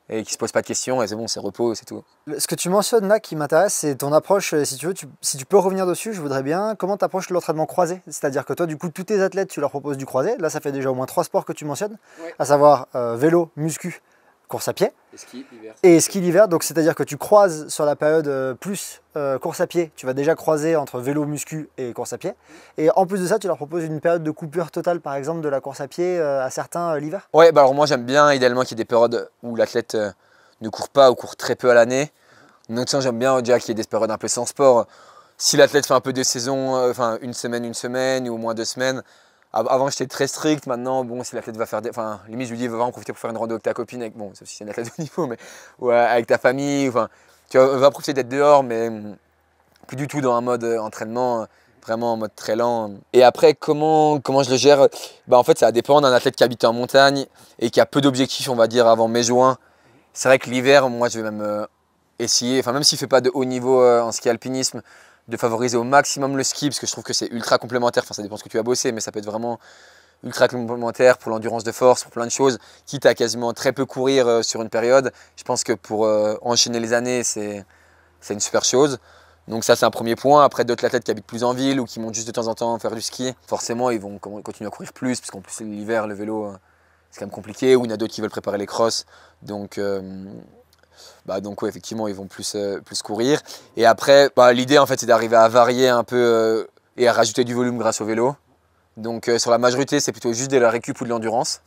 et qu'ils ne se posent pas de questions. Et c'est bon, c'est repos, c'est tout. Ce que tu mentionnes là qui m'intéresse, c'est ton approche. Si tu veux, si tu peux revenir dessus, je voudrais bien. Comment tu approches l'entraînement croisé? C'est-à-dire que toi, du coup, tous tes athlètes, tu leur proposes du croisé. Là, ça fait déjà au moins 3 sports que tu mentionnes, Ouais. à savoir vélo, muscu, course à pied. Et ski, Et ski l'hiver, donc c'est-à-dire que tu croises sur la période plus course à pied, tu vas déjà croiser entre vélo, muscu et course à pied. Et en plus de ça, tu leur proposes une période de coupure totale, par exemple, de la course à pied à certains l'hiver. Ouais, bah alors moi, j'aime bien idéalement qu'il y ait des périodes où l'athlète ne court pas ou court très peu à l'année. Donc ça, j'aime bien déjà qu'il y ait des périodes un peu sans sport. Si l'athlète fait un peu de saison, une semaine ou au moins 2 semaines. Avant, j'étais très strict. Maintenant, bon, si l'athlète va faire limite, je lui dis, va en profiter pour faire une rando avec ta copine, bon, sauf si c'est une athlète de haut niveau, mais ouais, avec ta famille. Tu vas profiter d'être dehors, mais plus du tout dans un mode entraînement, vraiment en mode très lent. Et après, comment je le gère? Bah, en fait, ça dépend d'un athlète qui habite en montagne et qui a peu d'objectifs, on va dire, avant mai-juin. C'est vrai que l'hiver, moi, je vais même essayer, même s'il ne fait pas de haut niveau en ski alpinisme, de favoriser au maximum le ski, parce que je trouve que c'est ultra complémentaire. Ça dépend ce que tu as bossé, mais ça peut être vraiment ultra complémentaire pour l'endurance de force, pour plein de choses, quitte à quasiment très peu courir sur une période. Je pense que pour enchaîner les années, c'est une super chose. Donc ça, c'est un premier point. Après, d'autres athlètes qui habitent plus en ville ou qui montent juste de temps en temps faire du ski, forcément, ils vont continuer à courir plus, parce qu'en plus, l'hiver, le vélo, c'est quand même compliqué. Ou il y en a d'autres qui veulent préparer les crosses. Donc ouais, effectivement, ils vont plus courir. Et après, l'idée, en fait, c'est d'arriver à varier un peu et à rajouter du volume grâce au vélo. Donc sur la majorité, c'est plutôt juste de la récup ou de l'endurance.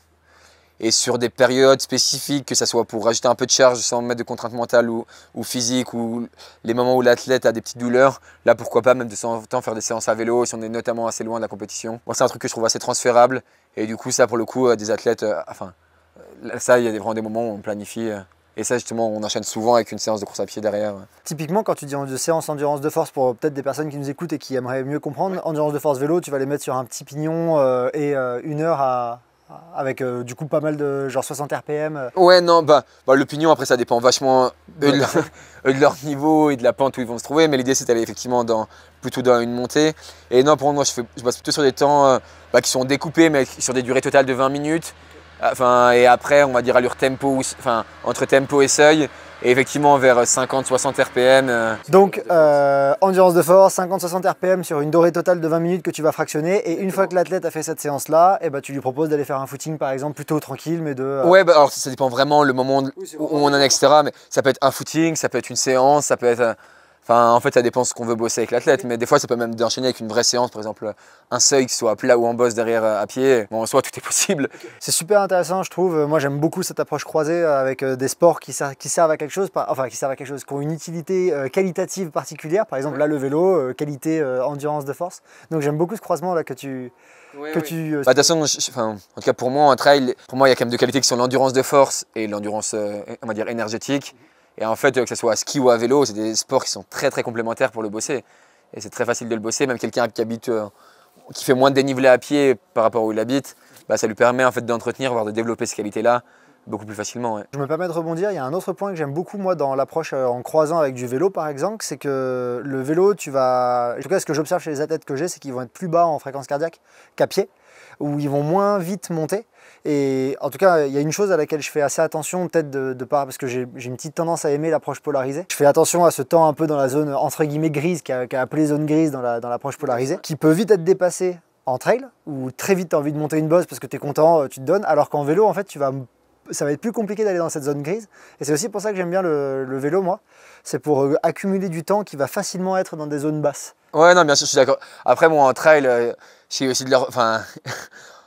Et sur des périodes spécifiques, que ce soit pour rajouter un peu de charge sans mettre de contrainte mentale ou physique, ou les moments où l'athlète a des petites douleurs, là pourquoi pas même de temps en temps faire des séances à vélo si on est notamment assez loin de la compétition. Moi, c'est un truc que je trouve assez transférable. Et du coup, ça pour le coup, des athlètes, ça, il y a vraiment des moments où on planifie. Et ça, justement, on enchaîne souvent avec une séance de course à pied derrière. Typiquement, quand tu dis de séance endurance de force, pour peut-être des personnes qui nous écoutent et qui aimeraient mieux comprendre, endurance de force vélo, tu vas les mettre sur un petit pignon et 1 heure avec du coup pas mal de genre 60 RPM. Ouais, non, le pignon, après, ça dépend vachement de leur niveau et de la pente où ils vont se trouver. Mais l'idée, c'est d'aller effectivement plutôt dans une montée. Et non, pour moi, je bosse plutôt sur des temps qui sont découpés, mais sur des durées totales de 20 minutes. Et après, on va dire allure tempo, entre tempo et seuil, et effectivement vers 50-60 RPM. Donc, endurance de force, 50-60 RPM sur une durée totale de 20 minutes que tu vas fractionner. Et une fois que l'athlète a fait cette séance-là, tu lui proposes d'aller faire un footing, par exemple, plutôt tranquille, mais de... Ouais, alors ça dépend vraiment le moment où on en est, etc. Mais ça peut être un footing, ça peut être une séance, ça peut être... en fait, ça dépend de ce qu'on veut bosser avec l'athlète. Mais des fois, ça peut même d'enchaîner avec une vraie séance, par exemple, un seuil qui soit plat ou en bosse derrière à pied. Bon, en soi, tout est possible. C'est super intéressant, je trouve. Moi, j'aime beaucoup cette approche croisée avec des sports qui servent à quelque chose, qui ont une utilité qualitative particulière. Par exemple, là, le vélo, qualité endurance de force. Donc, j'aime beaucoup ce croisement là que tu que tu... Bah, de toute façon, enfin, en tout cas pour moi, un trail, pour moi, il y a quand même deux qualités qui sont l'endurance de force et l'endurance, on va dire, énergétique. Et en fait, que ce soit à ski ou à vélo, c'est des sports qui sont très très complémentaires pour le bosser. Et c'est très facile de le bosser, même quelqu'un qui habite, qui fait moins de dénivelé à pied par rapport où il habite, bah, ça lui permet en fait d'entretenir, voire de développer ces qualités-là beaucoup plus facilement. Ouais. Je me permets de rebondir, il y a un autre point que j'aime beaucoup moi dans l'approche en croisant avec du vélo par exemple, c'est que le vélo, tu vas... En tout cas, ce que j'observe chez les athlètes que j'ai, c'est qu'ils vont être plus bas en fréquence cardiaque qu'à pied, où ils vont moins vite monter. Et en tout cas, il y a une chose à laquelle je fais assez attention, peut-être de part, parce que j'ai une petite tendance à aimer l'approche polarisée. Je fais attention à ce temps un peu dans la zone entre guillemets grise, qui est appelée zone grise dans l'approche polarisée, qui peut vite être dépassée en trail, où très vite tu as envie de monter une bosse parce que tu es content, tu te donnes, alors qu'en vélo, en fait, ça va être plus compliqué d'aller dans cette zone grise. Et c'est aussi pour ça que j'aime bien le vélo, moi. C'est pour accumuler du temps qui va facilement être dans des zones basses. Ouais, non, bien sûr, je suis d'accord. Après, moi, en trail, j'essaie aussi de leur, enfin,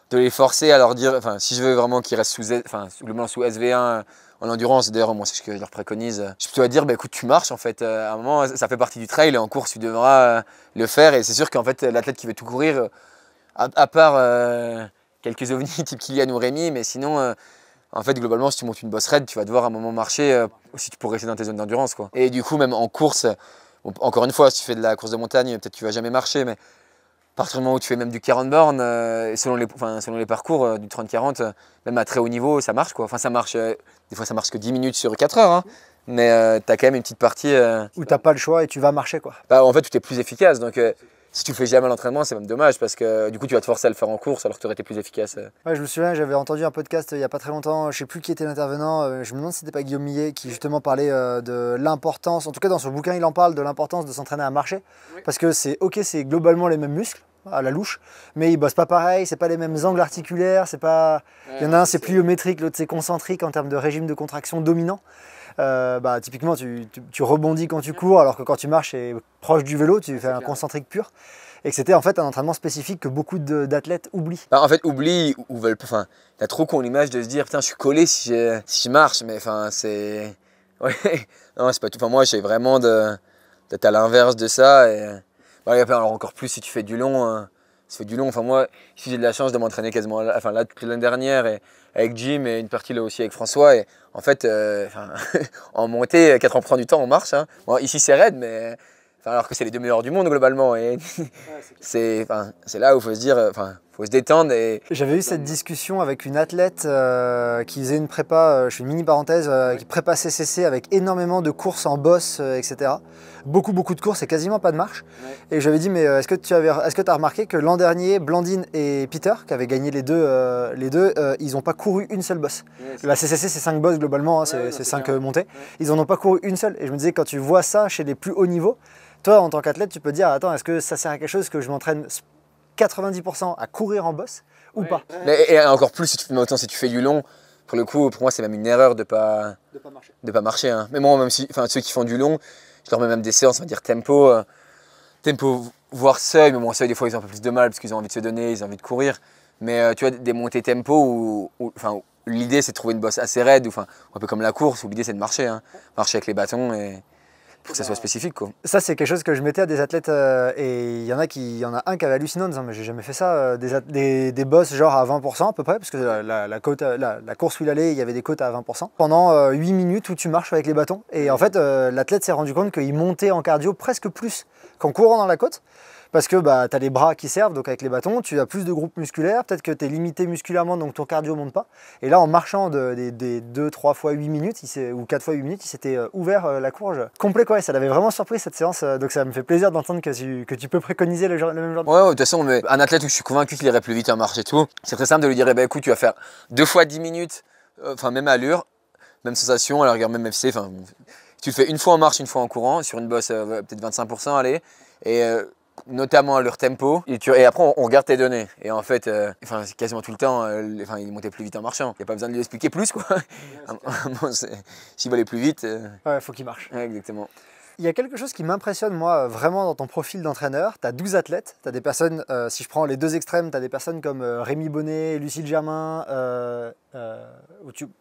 de les forcer à leur dire, enfin, si je veux vraiment qu'ils restent sous SV1 en endurance, d'ailleurs, moi, c'est ce que je leur préconise. Je peux plutôt à dire, bah, écoute, tu marches, en fait. À un moment, ça fait partie du trail et en course, tu devras le faire. Et c'est sûr qu'en fait, l'athlète qui veut tout courir, à part quelques ovnis type Kylian ou Rémi, mais sinon. En fait, globalement, si tu montes une bosse raide, tu vas devoir à un moment marcher si tu pourrais rester dans tes zones d'endurance. Et du coup, même en course, bon, encore une fois, si tu fais de la course de montagne, peut-être que tu vas jamais marcher, mais à partir du moment où tu fais même du 40 bornes, selon les parcours, du 30-40, même à très haut niveau, ça marche. Enfin, ça marche, des fois, ça marche que 10 minutes sur 4 heures, hein, mais tu as quand même une petite partie. Où tu n'as pas le choix et tu vas marcher, quoi. Bah, en fait, tu es plus efficace. Donc, si tu fais jamais à l'entraînement, c'est même dommage parce que du coup, tu vas te forcer à le faire en course alors que tu aurais été plus efficace. Ouais, je me souviens, j'avais entendu un podcast il n'y a pas très longtemps, je sais plus qui était l'intervenant, je me demande si c'était pas Guillaume Millet qui justement parlait de l'importance, en tout cas dans son bouquin il en parle de l'importance de s'entraîner à marcher, parce que c'est ok, c'est globalement les mêmes muscles à la louche, mais ils bossent pas pareil, c'est pas les mêmes angles articulaires, c'est pas, il y en a un c'est pliométrique, l'autre c'est concentrique en termes de régime de contraction dominant. Bah, typiquement tu rebondis quand tu cours alors que quand tu marches c'est proche du vélo, tu fais un concentrique pur. Et que c'était en fait un entraînement spécifique que beaucoup d'athlètes oublient. Bah, en fait, oublient ou veulent. Enfin, t'as trop con l'image de se dire putain, je suis collé si je marche, mais enfin, c'est. Ouais, non, c'est pas tout. Enfin, moi, j'ai vraiment d'être à l'inverse de ça. Et bah, alors, encore plus si tu fais du long. Si tu fais du long. Enfin, moi, ici, j'ai de la chance de m'entraîner quasiment. Enfin, là, toute l'année dernière, et avec Jim et une partie là aussi avec François. Et en fait, en montée, 80% du temps, on marche. Hein. Bon, ici, c'est raide, mais. Alors que c'est les deux meilleurs du monde globalement. Et c'est là où il faut se dire, faut se détendre. J'avais eu cette discussion avec une athlète qui faisait une prépa, je fais une mini parenthèse, qui prépa CCC avec énormément de courses en bosse, etc. Beaucoup de courses et quasiment pas de marche. Ouais. Et j'avais dit, mais est-ce que tu as remarqué que l'an dernier, Blandine et Peter, qui avaient gagné les deux, ils n'ont pas couru une seule bosse. Ouais, la CCC, c'est 5 bosses globalement, hein, c'est 5 montées. Ouais. Ils n'en ont pas couru une seule. Et je me disais, quand tu vois ça chez les plus hauts niveaux, toi, en tant qu'athlète, tu peux te dire, attends, est-ce que ça sert à quelque chose que je m'entraîne 90% à courir en bosse ou pas? Et encore plus si tu fais du long, pour le coup, pour moi, c'est même une erreur de pas marcher. Hein. Mais moi, même si, ceux qui font du long, je leur mets même des séances, on va dire tempo voire seuil. Mais bon, seuil, des fois, ils ont un peu plus de mal parce qu'ils ont envie de se donner, ils ont envie de courir. Mais tu vois, des montées tempo où l'idée, c'est de trouver une bosse assez raide, un peu comme la course, où l'idée, c'est de marcher. Hein. Marcher avec les bâtons et pour que ça soit spécifique, quoi. Ça, c'est quelque chose que je mettais à des athlètes et il y en a un qui avait halluciné en disant mais j'ai jamais fait ça, des bosses genre à 20% à peu près, parce que la course où il allait, il y avait des côtes à 20%, pendant 8 minutes où tu marches avec les bâtons. Et en fait, l'athlète s'est rendu compte qu'il montait en cardio presque plus qu'en courant dans la côte. Parce que bah, tu as les bras qui servent, donc avec les bâtons, tu as plus de groupes musculaires, peut-être que tu es limité musculairement, donc ton cardio ne monte pas. Et là, en marchant des 2, 3 fois 8 minutes, ou 4 fois 8 minutes, il s'était ouvert la courge complet, quoi. Et ça l'avait vraiment surpris cette séance, donc ça me fait plaisir d'entendre que tu peux préconiser le même genre de... Ouais, de toute façon, un athlète où je suis convaincu qu'il irait plus vite en marche et tout, c'est très simple de lui dire, eh ben, écoute, tu vas faire 2 fois 10 minutes, même allure, même sensation, à la rigueur, même FC, tu le fais une fois en marche, une fois en courant, sur une bosse peut-être 25%, allez, et notamment à leur tempo, et après on regarde tes données. Et en fait, quasiment tout le temps, il montait plus vite en marchant. Il n'y a pas besoin de lui expliquer plus, quoi. S'il va aller plus vite... Ouais, faut qu'il marche. Ouais, exactement. Il y a quelque chose qui m'impressionne, moi, vraiment dans ton profil d'entraîneur. Tu as 12 athlètes, tu as des personnes, si je prends les deux extrêmes, tu as des personnes comme Rémi Bonnet, Lucille Germain,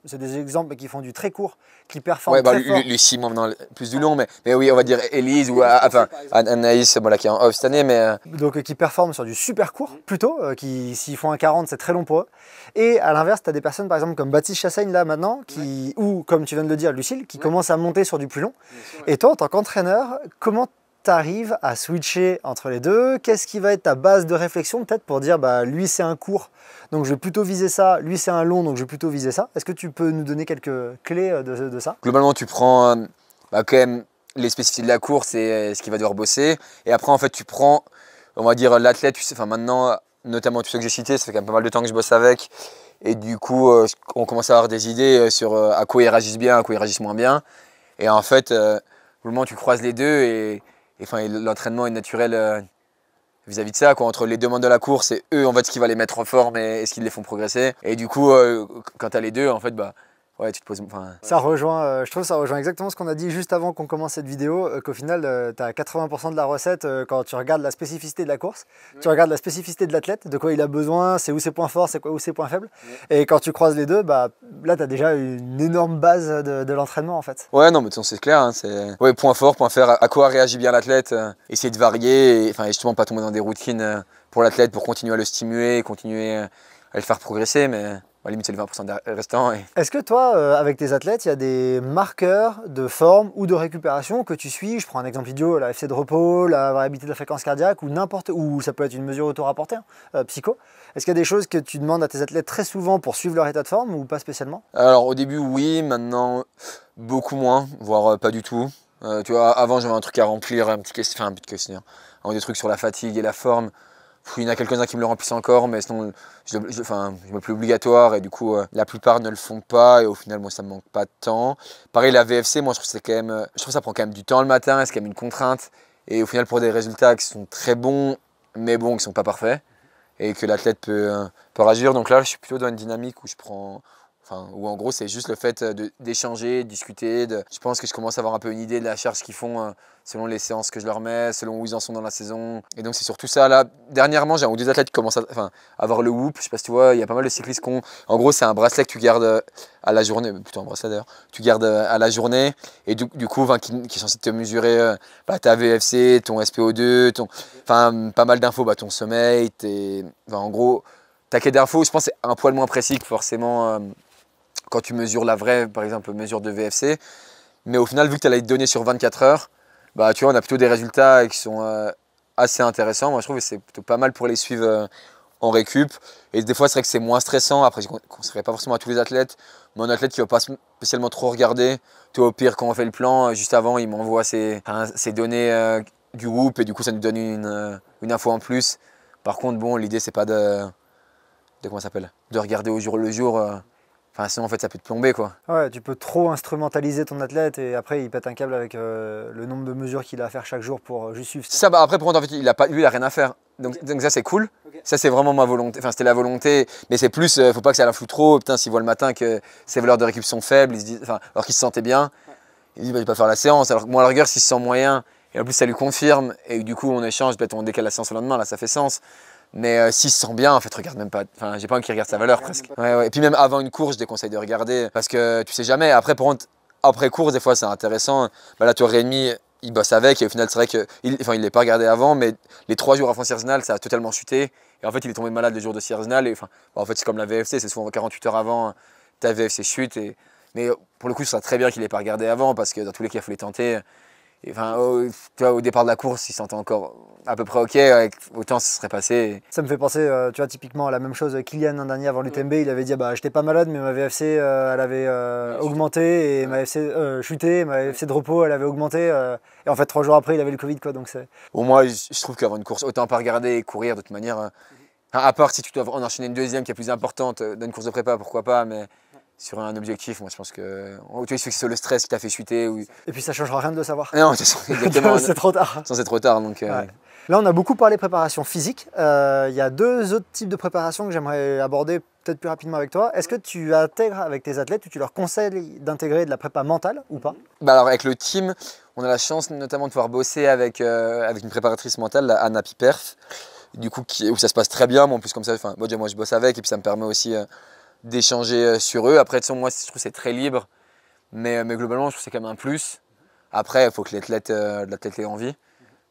c'est des exemples qui font du très court, qui performent Ouais, bah, très fort. Lucie, moi, maintenant, plus du long, mais oui, on va dire Élise ou enfin, Anaïs, voilà, qui est en off cette année, mais Donc qui performent sur du super court plutôt, qui s'ils font un 40 c'est très long pour eux. Et à l'inverse, tu as des personnes par exemple comme Baptiste Chassaigne là maintenant, ou comme tu viens de le dire Lucille, qui commencent à monter sur du plus long. Et toi en tant qu'entraîneur, comment tu arrives à switcher entre les deux? Qu'est-ce qui va être ta base de réflexion peut-être pour dire bah lui c'est un court, donc je vais plutôt viser ça, lui c'est un long, donc je vais plutôt viser ça. Est-ce que tu peux nous donner quelques clés de ça? globalement, tu prends bah, quand même les spécificités de la course et ce qu'il va devoir bosser. Et après, en fait, tu prends, on va dire, l'athlète, tu sais, enfin maintenant, notamment tous ceux que j'ai cités, ça fait quand même pas mal de temps que je bosse avec. Et du coup, on commence à avoir des idées sur à quoi ils réagissent bien, à quoi ils réagissent moins bien. Et en fait, au moment où tu croises les deux et l'entraînement est naturel vis-à-vis de ça, quoi, entre les demandes de la course et eux, en fait, ce qui va les mettre en forme et ce qui les font progresser. Et du coup, quand tu as les deux, en fait, bah, ouais, tu te poses. Ça rejoint, je trouve que ça rejoint exactement ce qu'on a dit juste avant qu'on commence cette vidéo, qu'au final, tu as 80% de la recette quand tu regardes la spécificité de la course, tu regardes la spécificité de l'athlète, de quoi il a besoin, c'est où ses points forts, c'est où ses points faibles. Et quand tu croises les deux, bah, là, tu as déjà une énorme base de l'entraînement en fait. Ouais, non, mais c'est clair. Hein, ouais, point fort, point faible, à quoi réagit bien l'athlète, essayer de varier, et justement pas tomber dans des routines pour l'athlète pour continuer à le stimuler, continuer à le faire progresser, mais à la limite, c'est le 20% restant. Est-ce que toi, avec tes athlètes, il y a des marqueurs de forme ou de récupération que tu suis? Je prends un exemple idiot, la FC de repos, la variabilité de la fréquence cardiaque ou n'importe, ou ça peut être une mesure auto-rapportée, psycho. Est-ce qu'il y a des choses que tu demandes à tes athlètes très souvent pour suivre leur état de forme ou pas spécialement? Alors au début, oui, maintenant, beaucoup moins, voire pas du tout. Tu vois, avant, j'avais un truc à remplir, un petit questionnaire, des trucs sur la fatigue et la forme. Il y en a quelques-uns qui me le remplissent encore, mais sinon, je me plus obligatoire et du coup, la plupart ne le font pas et au final, moi, ça me manque pas de temps. Pareil, la VFC, moi, je trouve que c'est quand même, je trouve que ça prend quand même du temps le matin, c'est quand même une contrainte. Et au final, pour des résultats qui sont très bons, mais bon, qui sont pas parfaits et que l'athlète peut réagir. Donc là, je suis plutôt dans une dynamique où je prends. Enfin, où en gros, c'est juste le fait d'échanger, de discuter. Je pense que je commence à avoir un peu une idée de la charge qu'ils font selon les séances que je leur mets, selon où ils en sont dans la saison. Et donc, c'est surtout ça. Là, dernièrement, j'ai un ou deux athlètes qui commencent à avoir le Whoop. Je sais pas si tu vois, il y a pas mal de cyclistes qui ont. En gros, c'est un bracelet que tu gardes à la journée, plutôt un bracelet d'ailleurs. Tu gardes à la journée et du coup, qui est censé te mesurer ta VFC, ton SPO2, pas mal d'infos, ton sommeil. En gros, ta quête d'infos, je pense, c'est un poil moins précis que forcément. Quand tu mesures la vraie, par exemple, mesure de VFC. Mais au final, vu que tu as les données sur 24 heures, bah, tu vois, on a plutôt des résultats qui sont assez intéressants. Moi, je trouve que c'est plutôt pas mal pour les suivre en récup. Et des fois, c'est vrai que c'est moins stressant. Après, je ne conseillerais pas forcément à tous les athlètes. Mais un athlète qui ne va pas spécialement trop regarder, tu vois, au pire, quand on fait le plan, juste avant, il m'envoie ses données du Whoop et du coup, ça nous donne une info en plus. Par contre, bon, l'idée, c'est pas de comment ça s'appelle, de regarder au jour le jour. Sinon, en fait, ça peut te plomber, quoi. Ouais, tu peux trop instrumentaliser ton athlète et après, il pète un câble avec le nombre de mesures qu'il a à faire chaque jour pour juste suivre. Ça, bah, après, pour contre, en fait, lui, il a rien à faire. Donc ça, c'est cool. Ça, c'est vraiment ma volonté. Enfin, c'était la volonté. Mais c'est plus, faut pas que ça la fout trop. Putain, s'il voit le matin que ses valeurs de récup sont faibles, il se dit, alors qu'il se sentait bien, il dit, bah, je vais pas faire la séance. Alors que moi, à la rigueur, s'il se sent moyen, et en plus, ça lui confirme, et du coup, on échange, peut-être on décale la séance le lendemain, là, ça fait sens. Mais s'il se sent bien, en fait, regarde même pas. Enfin, j'ai pas envie qu'il regarde sa valeur presque. Ouais. Et puis même avant une course, je déconseille de regarder parce que tu sais jamais. Après, après course, des fois, c'est intéressant. Bah, là, toi, Rémi, il bosse avec et au final, c'est vrai qu'il il l'est pas regardé avant, mais les 3 jours avant Cierzinal, ça a totalement chuté. Et en fait, il est tombé malade le jour de Cierzinal. Et en fait, c'est comme la VFC, c'est souvent 48 heures avant, ta VFC chute. Mais pour le coup, ce serait très bien qu'il ait pas regardé avant parce que dans tous les cas, il faut les tenter. Et tu vois, au départ de la course, il sentait encore à peu près ok, autant ça serait passé. Ça me fait penser, tu vois, typiquement à la même chose. Kylian, un dernier avant l'UTMB, il avait dit bah, j'étais pas malade, mais ma VFC, elle avait augmenté, et ma VFC chuté, ma VFC de repos, elle avait augmenté. Et en fait, 3 jours après, il avait le Covid, quoi. Donc c'est. Au moins, je trouve qu'avant une course, autant pas regarder et courir de toute manière. À part si tu dois en enchaîner une deuxième qui est plus importante, dans une course de prépa, pourquoi pas, mais sur un objectif, moi je pense que. Tu vois, il suffit que c'est le stress qui t'a fait chuter. Et puis ça changera rien de le savoir. Non, exactement. C'est trop tard. C'est trop tard. Donc, ouais. Là, on a beaucoup parlé préparation physique. Il y a 2 autres types de préparation que j'aimerais aborder peut-être plus rapidement avec toi. Est-ce que tu intègres avec tes athlètes ou tu leur conseilles d'intégrer de la prépa mentale ou pas? Bah alors avec le team, on a la chance notamment de pouvoir bosser avec une préparatrice mentale, la Anna Piperf, du coup où ça se passe très bien. Moi, en plus comme ça, moi je bosse avec et puis ça me permet aussi d'échanger sur eux. Après, moi, je trouve que c'est très libre, mais globalement, je trouve que c'est quand même un plus. Après, il faut que l'athlète ait envie.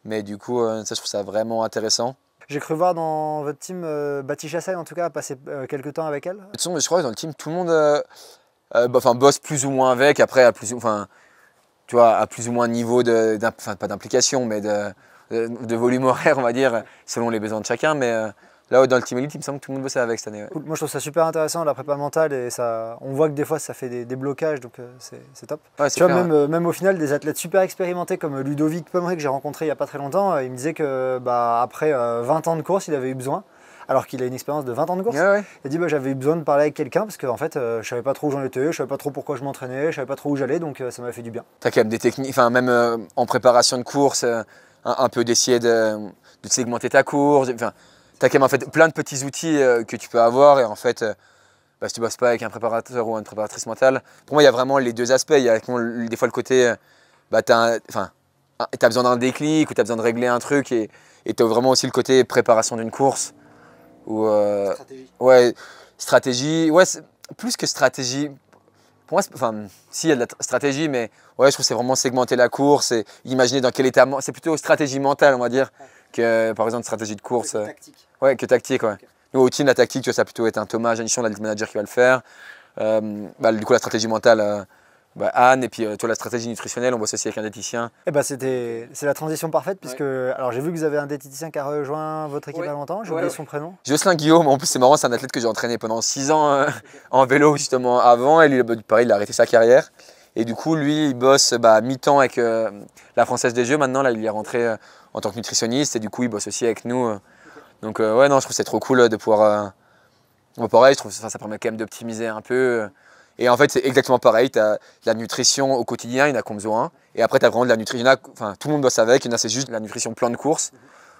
Mais du coup, ça, je trouve ça vraiment intéressant. J'ai cru voir dans votre team, Baptiste Chassel, en tout cas, passer quelques temps avec elle. De toute façon, je crois que dans le team, tout le monde bosse plus ou moins avec. Après, à plus ou moins de niveau, pas d'implication, mais de volume horaire, on va dire, selon les besoins de chacun. Mais là, dans le team élite, il me semble que tout le monde bossait avec cette année. Ouais. Cool. Moi, je trouve ça super intéressant, la prépa mentale, et ça, on voit que des fois, ça fait des blocages, donc c'est top. Ouais, tu vois, même au final, des athlètes super expérimentés comme Ludovic Pomeray, que j'ai rencontré il n'y a pas très longtemps, il me disait que après 20 ans de course, il avait eu besoin, alors qu'il a une expérience de 20 ans de course. Ouais. Il a dit j'avais eu besoin de parler avec quelqu'un, parce que en fait, je savais pas trop où j'en étais, je savais pas trop pourquoi je m'entraînais, je savais pas trop où j'allais, donc ça m'a fait du bien. Tu as quand même des techniques, même en préparation de course, un peu d'essayer de segmenter ta course. Tu as quand même en fait plein de petits outils que tu peux avoir, et en fait, si tu ne bosses pas avec un préparateur ou une préparatrice mentale, pour moi, il y a vraiment les deux aspects. Il y a des fois le côté, tu as besoin d'un déclic ou tu as besoin de régler un truc, et tu as vraiment aussi le côté préparation d'une course. Stratégie. Ouais, stratégie, ouais, plus que stratégie. Pour moi, si, il y a de la stratégie, mais ouais, je trouve que c'est vraiment segmenter la course et imaginer dans quel état. C'est plutôt stratégie mentale, on va dire, que par exemple stratégie de course. Que tactique. Ouais, que tactique, ouais. Okay. Nous, au team, la tactique, tu vois, ça va plutôt être un Thomas Janichon, le manager, qui va le faire. Du coup, la stratégie mentale, Anne, et puis toi, la stratégie nutritionnelle, on bosse aussi avec un diététicien. C'est la transition parfaite, puisque alors j'ai vu que vous avez un diététicien qui a rejoint votre équipe il y a longtemps, j'ai oublié son prénom. Jocelyn Guillaume, en plus c'est marrant, c'est un athlète que j'ai entraîné pendant 6 ans en vélo justement avant, et lui, pareil, il a arrêté sa carrière. Et du coup, lui, il bosse mi-temps avec la Française des Jeux maintenant, là il est rentré en tant que nutritionniste, et du coup, il bosse aussi avec nous. Donc ouais, non, je trouve que c'est trop cool de pouvoir... pareil, je trouve que ça permet quand même d'optimiser un peu. Et en fait, c'est exactement pareil. Tu as la nutrition au quotidien, il y en a qui ont besoin. Et après, tu as vraiment de la nutrition. Tout le monde bosse avec. Il y en a, c'est juste la nutrition plan de course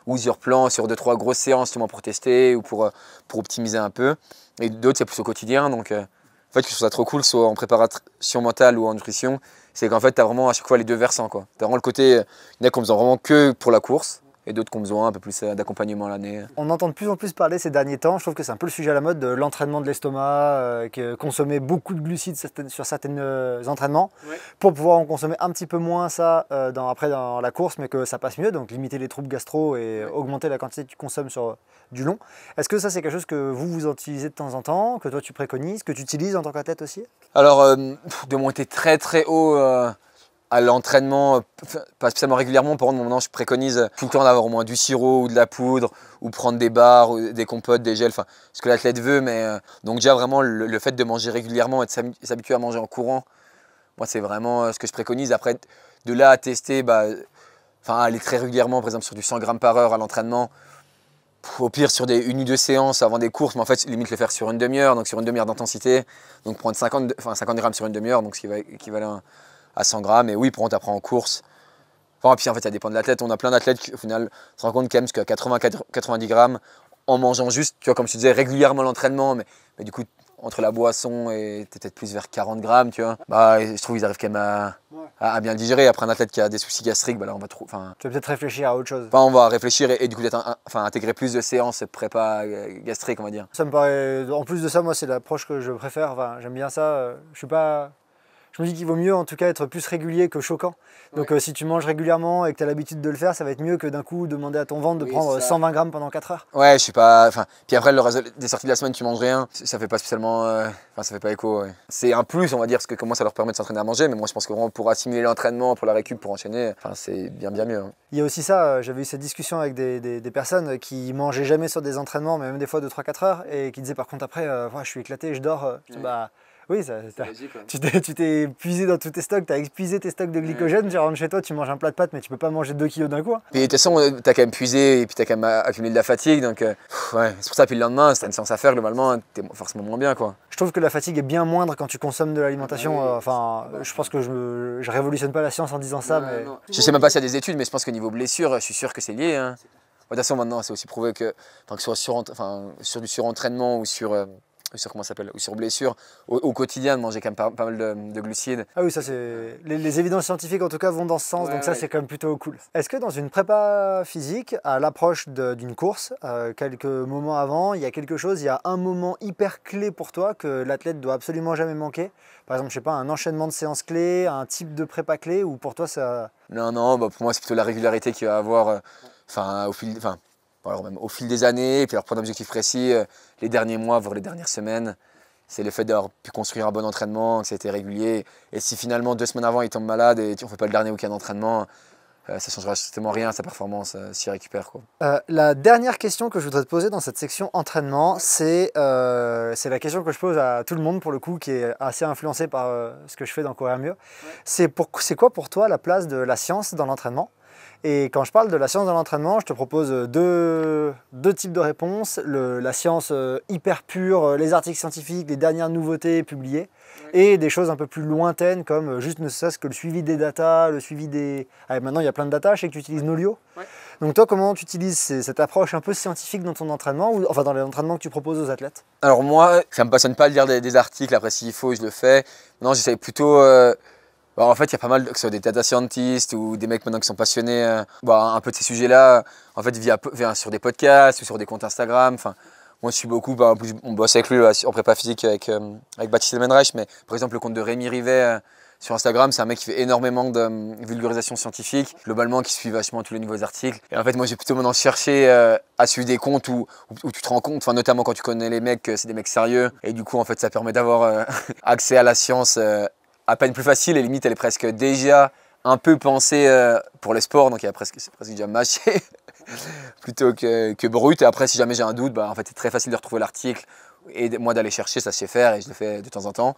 ou sur plan, sur 2-3 grosses séances justement pour tester ou pour optimiser un peu. Et d'autres, c'est plus au quotidien. Donc, en fait, je trouve ça trop cool, soit en préparation mentale ou en nutrition. C'est qu'en fait, tu as vraiment à chaque fois les deux versants. Tu as vraiment le côté, il y en a qui ont besoin vraiment que pour la course, et d'autres qui ont besoin un peu plus d'accompagnement l'année. On entend de plus en plus parler ces derniers temps, je trouve que c'est un peu le sujet à la mode de l'entraînement de l'estomac, consommer beaucoup de glucides sur certains entraînements, pour pouvoir en consommer un petit peu moins ça après dans la course, mais que ça passe mieux, donc limiter les troubles gastro et augmenter la quantité que tu consommes sur du long. Est-ce que ça c'est quelque chose que vous utilisez de temps en temps, que toi tu préconises, que tu utilises en tant qu'athlète aussi? Alors, de monter très très haut à l'entraînement, pas spécialement régulièrement, par contre, maintenant je préconise tout le temps d'avoir au moins du sirop ou de la poudre, ou prendre des barres, ou des compotes, des gels, ce que l'athlète veut. Mais donc déjà vraiment le fait de manger régulièrement et de s'habituer à manger en courant, moi c'est vraiment ce que je préconise. Après, de là à tester, aller très régulièrement, par exemple sur du 100 grammes par heure à l'entraînement, au pire sur une ou deux séances avant des courses, mais en fait limite le faire sur une demi-heure, donc sur une demi-heure d'intensité, donc prendre 50 grammes sur une demi-heure, donc ce qui va équivalent à 100 grammes. Et oui, pour on t'apprend en course. Puis en fait, ça dépend de l'athlète. On a plein d'athlètes qui, au final, se rendent compte quand même qu'à 80-90 grammes, en mangeant juste, tu vois, comme tu disais, régulièrement l'entraînement, mais du coup, entre la boisson et peut-être plus vers 40 grammes, tu vois, je trouve qu'ils arrivent quand même à bien le digérer. Après, un athlète qui a des soucis gastriques, là, on va trop. Tu vas peut-être réfléchir à autre chose. On va réfléchir et du coup, peut-être intégrer plus de séances prépa gastrique, on va dire. Ça me paraît. En plus de ça, moi, c'est l'approche que je préfère. J'aime bien ça. Je me dis qu'il vaut mieux en tout cas être plus régulier que choquant. Donc si tu manges régulièrement et que tu as l'habitude de le faire, ça va être mieux que d'un coup demander à ton ventre de prendre 120 grammes pendant 4 heures. Ouais, je suis pas. Puis après, le reste des sorties de la semaine, tu manges rien. Ça fait pas spécialement. Ça fait pas écho. Ouais. C'est un plus, on va dire, parce que comment ça leur permet de s'entraîner à manger. Mais moi, je pense que vraiment pour assimiler l'entraînement, pour la récup, pour enchaîner, c'est bien mieux. Hein. Il y a aussi ça, j'avais eu cette discussion avec des personnes qui mangeaient jamais sur des entraînements, mais même des fois de 3-4 heures, et qui disaient par contre après, je suis éclaté, je dors. Oui, tu t'es épuisé dans tous tes stocks, tu as épuisé tes stocks de glycogène, tu rentres chez toi, tu manges un plat de pâtes, mais tu peux pas manger 2 kilos d'un coup. Hein. Puis de toute façon, tu as quand même puisé et puis tu as quand même accumulé de la fatigue, donc c'est pour ça. Puis le lendemain, si tu as une séance à faire, globalement, tu es forcément moins bien. Quoi. Je trouve que la fatigue est bien moindre quand tu consommes de l'alimentation. Je pense que je révolutionne pas la science en disant ça. Mais... Je sais même pas s'il y a des études, mais je pense que niveau blessure, je suis sûr que c'est lié. Hein. De toute façon, maintenant, c'est aussi prouvé que ce soit sur du surentraînement ou sur sur comment ça s'appelle, ou sur blessure, au quotidien, de manger quand même pas mal de glucides. Ah oui, ça c'est. Les évidences scientifiques en tout cas vont dans ce sens, Ouais, donc ça c'est quand même plutôt cool. Est-ce que dans une prépa physique, à l'approche d'une course, quelques moments avant, il y a quelque chose, il y a un moment hyper clé pour toi que l'athlète doit absolument jamais manquer? Par exemple, je sais pas, un enchaînement de séances clés, un type de prépa clé, ou pour toi ça. Non, non, bah pour moi c'est plutôt la régularité qu'il va avoir même au fil des années, et puis alors prendre un objectif précis, les derniers mois, voire les dernières semaines. C'est le fait d'avoir pu construire un bon entraînement, que ça a été régulier. Et si finalement 2 semaines avant il tombe malade et on ne fait pas le dernier week-end d'entraînement, ça ne changera strictement rien à sa performance s'il récupère, quoi. La dernière question que je voudrais te poser dans cette section entraînement, c'est la question que je pose à tout le monde pour le coup, qui est assez influencée par ce que je fais dans Courir Mieux. C'est quoi pour toi la place de la science dans l'entraînement? Et quand je parle de la science dans l'entraînement, je te propose deux types de réponses. La science hyper pure, les articles scientifiques, les dernières nouveautés publiées, et des choses un peu plus lointaines comme juste ne serait-ce que le suivi des datas, le suivi des... Ah, maintenant il y a plein de datas, je sais que tu utilises Nolio. Donc toi, comment tu utilises cette approche un peu scientifique dans ton entraînement, ou enfin dans l'entraînement que tu proposes aux athlètes? Alors moi, ça ne me passionne pas de lire des articles, après s'il faut je le fais. Non, j'essaie plutôt... en fait, il y a pas mal, que ce soit des data scientists ou des mecs maintenant qui sont passionnés un peu de ces sujets-là, en fait, sur des podcasts ou sur des comptes Instagram. Enfin, moi, je suis beaucoup, on bosse avec lui en prépa physique avec Baptiste Lemenreich, mais par exemple, le compte de Rémi Rivet sur Instagram, c'est un mec qui fait énormément de vulgarisation scientifique, globalement, qui suit vachement tous les nouveaux articles. Et en fait, moi, j'ai plutôt maintenant cherché à suivre des comptes où tu te rends compte, notamment quand tu connais les mecs, que c'est des mecs sérieux. Et du coup, en fait, ça permet d'avoir accès à la science à peine plus facile, et limite elle est presque déjà un peu pensée pour les sports, donc c'est presque déjà mâché plutôt que brut. Et après, si jamais j'ai un doute, en fait c'est très facile de retrouver l'article et moi d'aller chercher, ça se sait faire, et je le fais de temps en temps.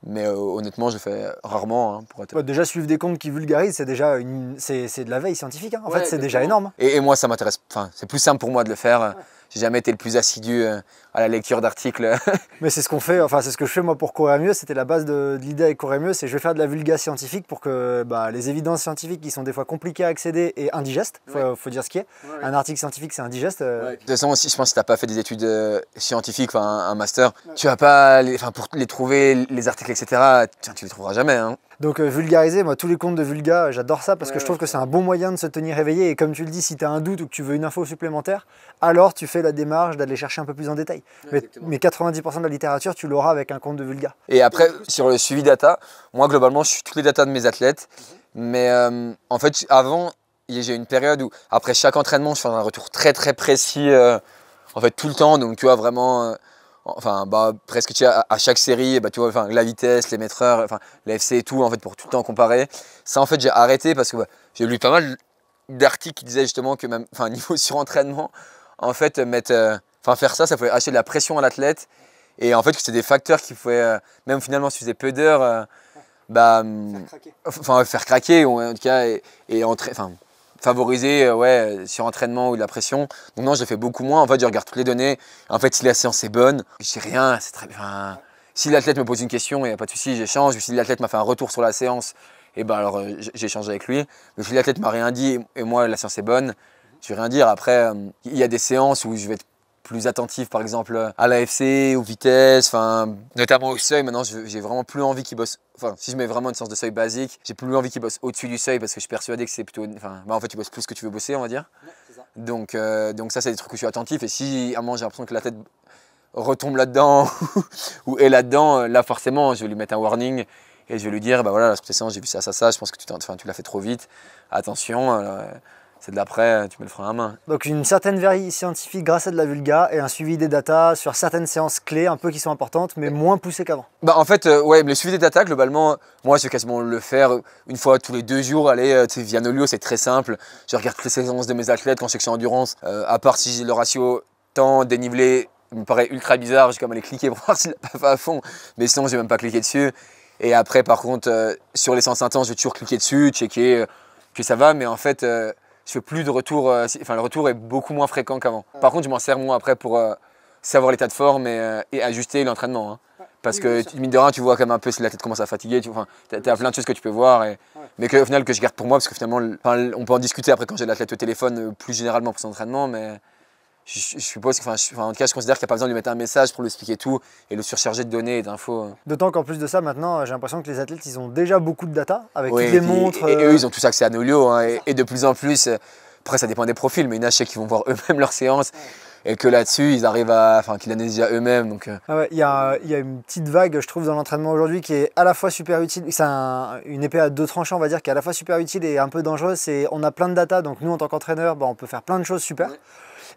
Mais honnêtement, je le fais rarement, pour être... Déjà suivre des comptes qui vulgarisent, c'est déjà c'est de la veille scientifique, hein. En fait, c'est déjà énorme. Et moi, ça m'intéresse. Enfin, c'est plus simple pour moi de le faire. J'ai jamais été le plus assidu à la lecture d'articles. Mais c'est ce qu'on fait, enfin c'est ce que je fais moi pour Courir Mieux. C'était la base de l'idée avec Courir Mieux, c'est je vais faire de la vulga scientifique pour que les évidences scientifiques qui sont des fois compliquées à accéder et indigestes, faut dire ce qui est. Un article scientifique c'est indigeste. De toute façon, aussi, je pense que si tu n'as pas fait des études scientifiques, un master, tu vas pas, pour les trouver, les articles, etc., tu les trouveras jamais, hein. Donc vulgariser, moi tous les comptes de vulga, j'adore ça parce que je trouve que c'est un bon moyen de se tenir éveillé, et comme tu le dis, si tu as un doute ou que tu veux une info supplémentaire, alors tu fais la démarche d'aller chercher un peu plus en détail. Mais 90% de la littérature, tu l'auras avec un compte de vulga. Et après, sur le suivi data, moi globalement, je suis toutes les datas de mes athlètes, mais en fait, avant, j'ai eu une période où, après chaque entraînement, je fais un retour très très précis, en fait tout le temps, donc tu vois vraiment... presque à chaque série, tu vois, la vitesse, les mètres heures, l'AFC et tout, en fait, pour tout le temps comparer. Ça, en fait, j'ai arrêté parce que j'ai lu pas mal d'articles qui disaient justement que même, niveau surentraînement, en fait, faire ça pouvait acheter de la pression à l'athlète, et en fait, que c'était des facteurs qui pouvaient, même finalement, si tu faisais peu d'heures, faire craquer, ou en tout cas, favoriser surentraînement ou de la pression. Donc non, je le fais beaucoup moins. En fait, je regarde toutes les données. En fait, si la séance est bonne, je dis rien, c'est très bien. Si l'athlète me pose une question, il n'y a pas de souci, j'échange. Si l'athlète m'a fait un retour sur la séance, alors j'échange avec lui. Mais si l'athlète m'a rien dit et moi la séance est bonne, je vais rien dire. Après, il y a des séances où je vais être plus attentif, par exemple à l'AFC, aux vitesses, notamment au seuil. Maintenant, j'ai vraiment plus envie qu'il bosse. Si je mets vraiment une séance de seuil basique, j'ai plus envie qu'il bosse au-dessus du seuil parce que je suis persuadé que c'est plutôt. En fait, tu bosses plus ce que tu veux bosser, on va dire. Donc ça, c'est des trucs où je suis attentif. Et si à un moment j'ai l'impression que la tête retombe là-dedans ou est là-dedans, là forcément, je vais lui mettre un warning et je vais lui dire voilà, sur tes séances, j'ai vu ça, je pense que tu l'as fait trop vite. Attention. C'est de l'après, tu me le feras à la main. Donc une certaine veille scientifique grâce à de la vulga et un suivi des datas sur certaines séances clés un peu qui sont importantes, mais moins poussées qu'avant. En fait, le suivi des datas, globalement, moi je vais quasiment le faire une fois tous les 2 jours. Allez, via Nolio, c'est très simple. Je regarde toutes les séances de mes athlètes quand je sais que c'est endurance. À part si le ratio temps dénivelé me paraît ultra bizarre, j'ai comme aller cliquer pour voir s'il n'a pas fait à fond. Mais sinon, j'ai même pas cliqué dessus. Et après, par contre, sur les séances intenses, je vais toujours cliquer dessus, checker que ça va. Mais en fait, je fais plus de retour, le retour est beaucoup moins fréquent qu'avant. Par contre, je m'en sers moins après pour savoir l'état de forme et ajuster l'entraînement, hein. Parce que mine de rien, tu vois quand même un peu si la tête commence à fatiguer, tu as plein de choses que tu peux voir, mais au final que je garde pour moi, parce que finalement, on peut en discuter après quand j'ai l'athlète au téléphone plus généralement pour son entraînement, mais je suppose, en tout cas, je considère qu'il n'y a pas besoin de lui mettre un message pour lui expliquer tout et le surcharger de données et d'infos. D'autant qu'en plus de ça, maintenant, j'ai l'impression que les athlètes, ils ont déjà beaucoup de data avec Oui, toutes les montres. Et eux, ils ont tous accès à Nolio. Hein, et de plus en plus, après, ça dépend des profils, mais il y en a, je sais qu'ils vont voir eux-mêmes leurs séances. Et que là-dessus, ils arrivent à. Enfin, qu'ils analysent déjà eux-mêmes. Donc, Ah ouais, il y a une petite vague, je trouve, dans l'entraînement aujourd'hui qui est à la fois super utile. C'est une épée à deux tranchants, on va dire, qui est à la fois super utile et un peu dangereuse. C'est on a plein de data, donc nous, en tant qu'entraîneur, on peut faire plein de choses super. Ouais.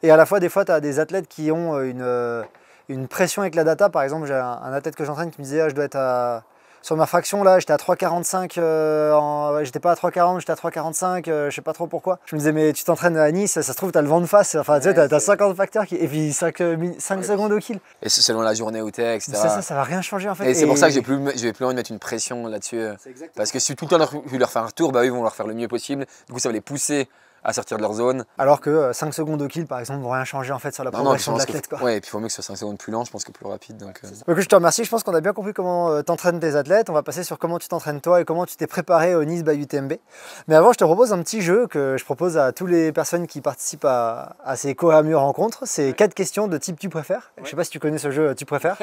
Et à la fois, des fois, tu as des athlètes qui ont une pression avec la data. Par exemple, j'ai un athlète que j'entraîne qui me disait je dois être sur ma fraction, là, j'étais à 3,45, j'étais pas à 3,40, j'étais à 3,45, je sais pas trop pourquoi. Je me disais, mais tu t'entraînes à Nice, ça se trouve, t'as le vent de face, enfin, tu sais, t'as 50 facteurs, et puis 5 secondes au kill. Et selon la journée où t'es, etc. Ça va rien changer, en fait. Et c'est pour ça que je vais plus envie de mettre une pression là-dessus. Parce que si tout le temps je leur fais un retour, eux, ils vont leur faire le mieux possible. Du coup, ça va les pousser à sortir de leur zone. Alors que 5 secondes au kill, par exemple, ne vont rien changer en fait sur la progression de l'athlète. Ouais, et puis il faut mieux que ce soit 5 secondes plus lent, je pense, que plus rapide. Donc, je te remercie, je pense qu'on a bien compris comment t'entraînes tes athlètes. On va passer sur comment tu t'entraînes toi et comment tu t'es préparé au Nice by UTMB. Mais avant, je te propose un petit jeu que je propose à toutes les personnes qui participent à ces Courir à Mieux rencontres. C'est 4 questions de type tu préfères. Je sais pas si tu connais ce jeu, tu préfères.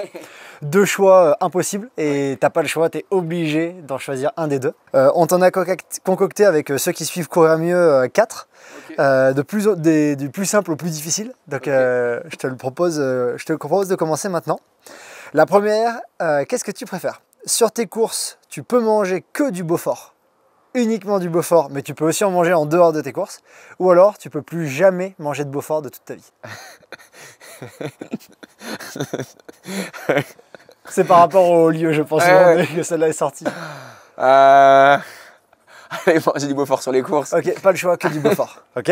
2 choix impossibles et t'as pas le choix, tu es obligé d'en choisir un des deux. On t'en a concocté avec ceux qui suivent Courir à Mieux 4. Du plus simple au plus difficile. Donc je te propose de commencer maintenant. La première, qu'est-ce que tu préfères? Sur tes courses, tu peux manger que du Beaufort, uniquement du Beaufort, mais tu peux aussi en manger en dehors de tes courses. Ou alors, tu peux plus jamais manger de Beaufort de toute ta vie. C'est par rapport au lieu, je pense, que celle-là est sortie. Allez, manger du Beaufort sur les courses. Ok, pas le choix, que du Beaufort. Ok.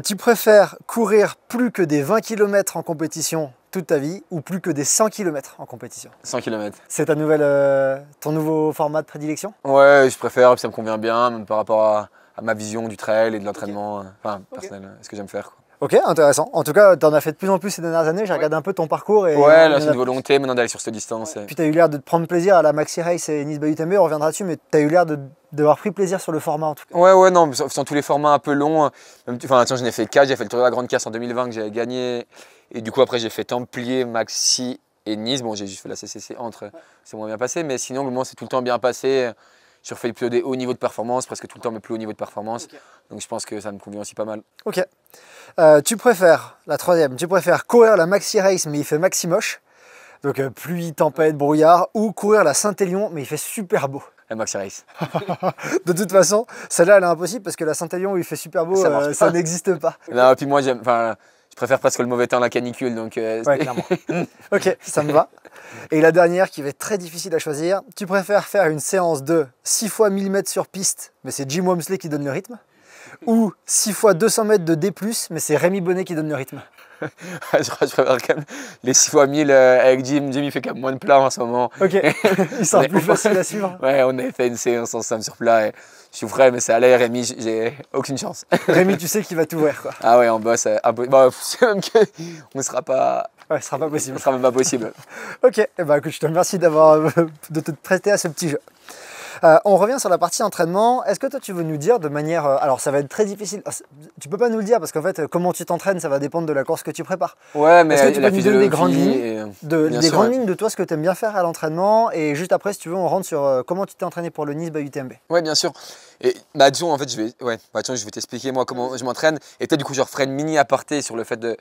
Tu préfères courir plus que des 20 km en compétition toute ta vie ou plus que des 100 km en compétition? 100 km. C'est ton nouveau format de prédilection? Ouais, je préfère, ça me convient bien, même par rapport à ma vision du trail et de l'entraînement personnel, ce que j'aime faire. Quoi. Ok, intéressant. En tout cas, tu en as fait de plus en plus ces dernières années. J'ai regardé un peu ton parcours. Et ouais, là, c'est une volonté maintenant d'aller sur cette distance. Puis tu as eu l'air de te prendre plaisir à la Maxi Race et Nice by UTMB, on reviendra dessus, mais tu as eu l'air d'avoir pris plaisir sur le format en tout cas. Ouais, non, sans tous les formats un peu longs. Enfin, j'en ai fait 4, j'ai fait le Tour de la Grande Casse en 2020 que j'avais gagné. Et du coup, après, j'ai fait Templier, Maxi et Nice. Bon, j'ai juste fait la CCC entre, c'est moins bien passé, mais sinon, globalement, c'est tout le temps bien passé. J'ai refait plutôt des hauts niveaux de performance, presque tout le temps, mais plus haut niveau de performance. Okay. Donc je pense que ça me convient aussi pas mal. Ok. Tu préfères, la troisième, tu préfères courir la Maxi Race, mais il fait maxi moche. Donc pluie, tempête, brouillard, ou courir la Saint-Élion, mais il fait super beau. La Maxi Race. De toute façon, celle-là, elle est impossible parce que la Saint-Élion où il fait super beau, ça n'existe pas. Non, puis moi, je préfère presque le mauvais temps, la canicule. Donc, ouais, clairement. Ok, ça me va. Et la dernière qui va être très difficile à choisir, tu préfères faire une séance de 6 fois 1000 mètres sur piste, mais c'est Jim Walmsley qui donne le rythme, ou 6 fois 200 mètres de D+, mais c'est Rémi Bonnet qui donne le rythme? Je crois que je préfère quand même les 6 fois 1000 avec Jim. Jim, il fait quand même moins de plats en ce moment. Ok, il sera plus facile à suivre. Ouais, on avait fait une séance ensemble sur plat et je suis frais, mais ça allait. Rémi, j'ai aucune chance. Rémi, tu sais qu'il va t'ouvrir quoi. Ah ouais, en boss, c'est même qu'on ne sera pas. Ouais, ce sera pas possible. Ce sera même pas possible. Ok, écoute, je te remercie de te prêter à ce petit jeu. On revient sur la partie entraînement. Est-ce que toi tu veux nous dire de manière... alors ça va être très difficile. Tu peux pas nous le dire parce qu'en fait comment tu t'entraînes ça va dépendre de la course que tu prépares. Ouais, mais est-ce que tu peux nous donner des grandes lignes lignes de toi, ce que tu aimes bien faire à l'entraînement et juste après si tu veux on rentre sur comment tu t'es entraîné pour le Nice by UTMB. Ouais, bien sûr. Et disons en fait je vais t'expliquer moi comment je m'entraîne et peut-être du coup je referai une mini aparté sur le fait de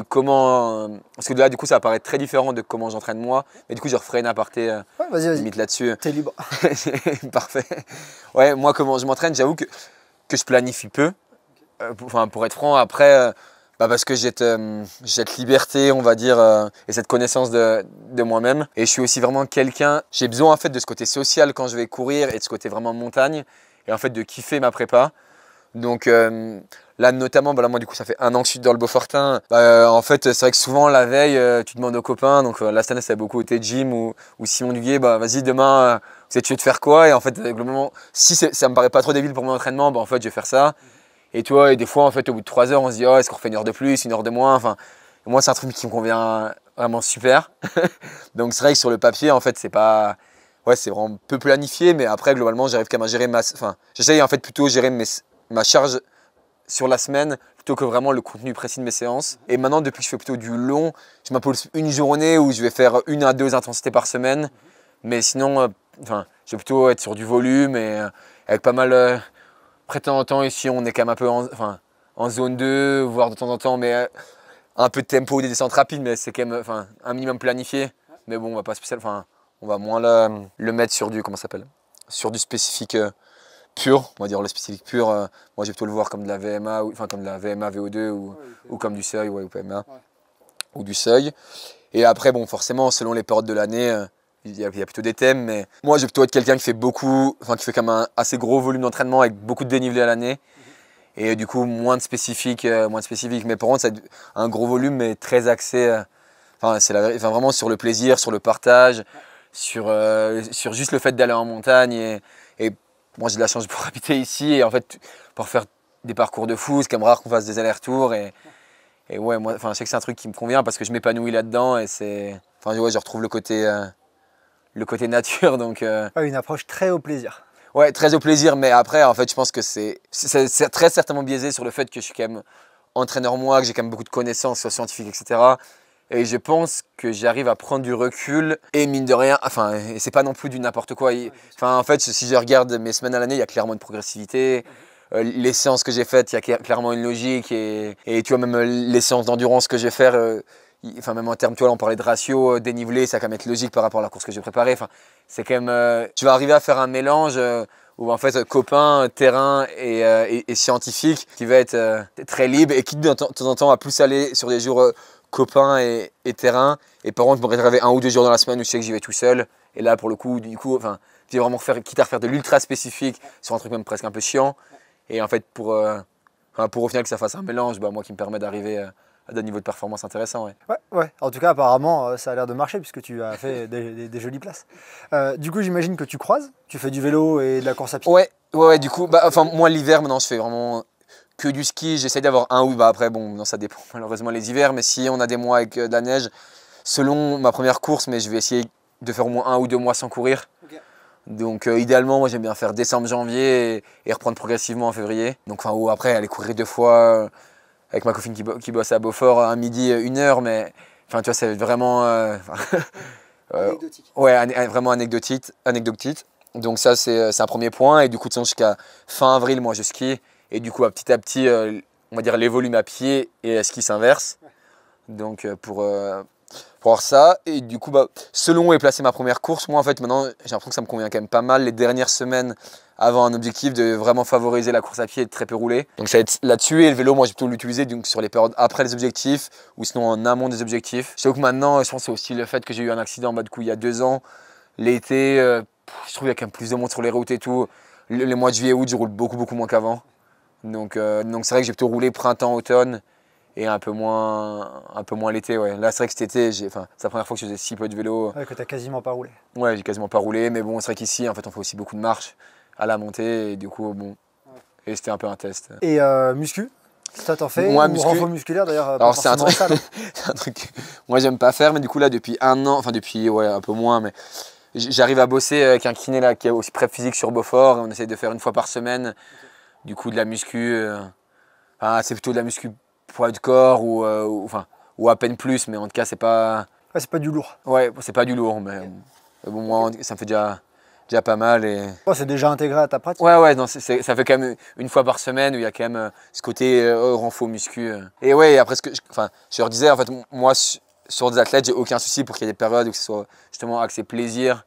comment... Parce que là, du coup, ça va paraître très différent de comment j'entraîne moi. Mais du coup, je referai une aparté limite là-dessus. T'es libre. Parfait. Ouais, moi, comment je m'entraîne, j'avoue que je planifie peu. Pour être franc, après, parce que j'ai cette liberté, on va dire, et cette connaissance de moi-même. Et je suis aussi vraiment quelqu'un... J'ai besoin, en fait, de ce côté social quand je vais courir et de ce côté vraiment montagne. Et en fait, de kiffer ma prépa. Donc... là, notamment, moi, du coup, ça fait 1 an que je suis dans le Beaufortin. En fait, c'est vrai que souvent, la veille, tu demandes aux copains. Donc, là, cette année, ça a beaucoup été Jim ou Simon Duguay. Vas-y, demain, tu veux te faire quoi? Et en fait, globalement, si ça me paraît pas trop débile pour mon entraînement, en fait, je vais faire ça. Et toi, et des fois, en fait, au bout de 3 heures, on se dit, oh, est-ce qu'on refait 1 heure de plus, 1 heure de moins? Enfin, moi, c'est un truc qui me convient vraiment super. Donc, c'est vrai que sur le papier, en fait, c'est pas... Ouais, c'est vraiment peu planifié. Mais après, globalement, j'arrive quand même à gérer j'essaye, en fait, plutôt gérer ma charge sur la semaine plutôt que vraiment le contenu précis de mes séances. Et maintenant, depuis que je fais plutôt du long, je m'impose une journée où je vais faire 1 à 2 intensités par semaine. Mais sinon, enfin, je vais plutôt être sur du volume et avec pas mal. Après, de temps en temps, ici, on est quand même un peu en zone 2, voire de temps en temps, mais un peu de tempo, des descentes rapides, mais c'est quand même un minimum planifié. Mais bon, on va pas spécial, on va moins le mettre sur du, comment ça s'appelle, sur du spécifique pur, on va dire le spécifique pur. Moi, je vais plutôt le voir comme de la VMA, comme de la VMA VO2 ou comme du seuil, ou PMA, ou du seuil. Et après, bon, forcément, selon les périodes de l'année, il y a plutôt des thèmes, mais moi, je vais plutôt être quelqu'un qui fait qui fait quand même un assez gros volume d'entraînement avec beaucoup de dénivelé à l'année. Et du coup, moins de spécifique. Mais par contre, c'est un gros volume, mais très axé, vraiment sur le plaisir, sur le partage, sur juste le fait d'aller en montagne. Et moi, j'ai de la chance pour habiter ici et en fait, pour faire des parcours de fou, c'est quand même rare qu'on fasse des allers-retours. Et ouais, moi, je sais que c'est un truc qui me convient parce que je m'épanouis là-dedans et ouais, je retrouve le côté nature. Donc, une approche très au plaisir. Ouais, très au plaisir, mais après, en fait, je pense que c'est très certainement biaisé sur le fait que je suis quand même entraîneur moi, que j'ai quand même beaucoup de connaissances scientifiques, etc. Et je pense que j'arrive à prendre du recul et mine de rien, et c'est pas non plus du n'importe quoi. En fait, si je regarde mes semaines à l'année, il y a clairement une progressivité. Les séances que j'ai faites, il y a clairement une logique. Et tu vois, même les séances d'endurance que je vais faire, même en termes, tu vois, là, on parlait de ratio, dénivelé, ça va quand même être logique par rapport à la course que je vais préparer. C'est quand même, tu vas arriver à faire un mélange où en fait copain, terrain et scientifique qui va être très libre et qui de temps en temps va plus aller sur des jours copain et terrain. Et par contre, je me réserver 1 ou 2 jours dans la semaine où je sais que j'y vais tout seul. Et là, pour le coup, je vais vraiment quitte à refaire de l'ultra spécifique sur un truc même presque un peu chiant. Et en fait, pour au final que ça fasse un mélange, moi qui me permet d'arriver à des niveaux de performance intéressants. Ouais. Ouais. En tout cas, apparemment, ça a l'air de marcher puisque tu as fait des jolies places. Du coup, j'imagine que tu croises, tu fais du vélo et de la course à pied. Ouais, du coup, moi l'hiver, maintenant, je fais vraiment que du ski. J'essaie d'avoir après, bon, non, ça dépend malheureusement les hivers, mais si on a des mois avec de la neige, selon ma première course, mais je vais essayer de faire au moins 1 ou 2 mois sans courir. Okay. Donc idéalement, moi j'aime bien faire décembre, janvier et reprendre progressivement en février. Donc ou après aller courir 2 fois avec ma copine qui bosse à Beaufort, un midi, 1 heure, mais tu vois, c'est vraiment anecdotique. Ouais, vraiment anecdotique. Donc ça, c'est un premier point. Et du coup, jusqu'à fin avril, moi, je skie. Et du coup, petit à petit, on va dire les volumes à pied et à ski s'inversent. Donc pour voir ça. Et du coup, selon où est placée ma première course, moi, en fait, maintenant, j'ai l'impression que ça me convient quand même pas mal les dernières semaines avant un objectif de vraiment favoriser la course à pied et de très peu rouler. Donc ça va être là-dessus. Et le vélo, moi, je vais plutôt l'utiliser sur les périodes après les objectifs ou sinon en amont des objectifs. Je sais que maintenant, je pense que c'est aussi le fait que j'ai eu un accident du coup, il y a 2 ans. L'été, je trouve qu'il y a quand même plus de monde sur les routes et tout. Les mois de juillet, août, je roule beaucoup moins qu'avant. Donc c'est vrai que j'ai plutôt roulé printemps, automne et un peu moins l'été. Ouais. Là, c'est vrai que cet été, c'est la première fois que je faisais si peu de vélo. Ouais, que tu n'as quasiment pas roulé. Ouais, j'ai quasiment pas roulé, mais bon, c'est vrai qu'ici, en fait, on fait aussi beaucoup de marches à la montée et du coup, bon, et c'était un peu un test. Et muscu, ça t'en fais? Moi, ou renfort musculaire d'ailleurs? Alors c'est un truc que moi j'aime pas faire, mais du coup là depuis 1 an, depuis un peu moins, mais j'arrive à bosser avec un kiné là qui est aussi prep physique sur Beaufort. Et on essaie de faire 1 fois par semaine, du coup de la muscu. C'est plutôt de la muscu poids de corps ou à peine plus, mais en tout cas c'est pas. Ouais, c'est pas du lourd. Ouais, c'est pas du lourd, mais bon moi ça me fait déjà pas mal et. C'est déjà intégré à ta pratique. Ouais, non, ça fait quand même 1 fois par semaine où il y a quand même ce côté renfort muscu. Et ouais, après je leur disais en fait moi sur des athlètes j'ai aucun souci pour qu'il y ait des périodes où ce soit justement axé plaisir,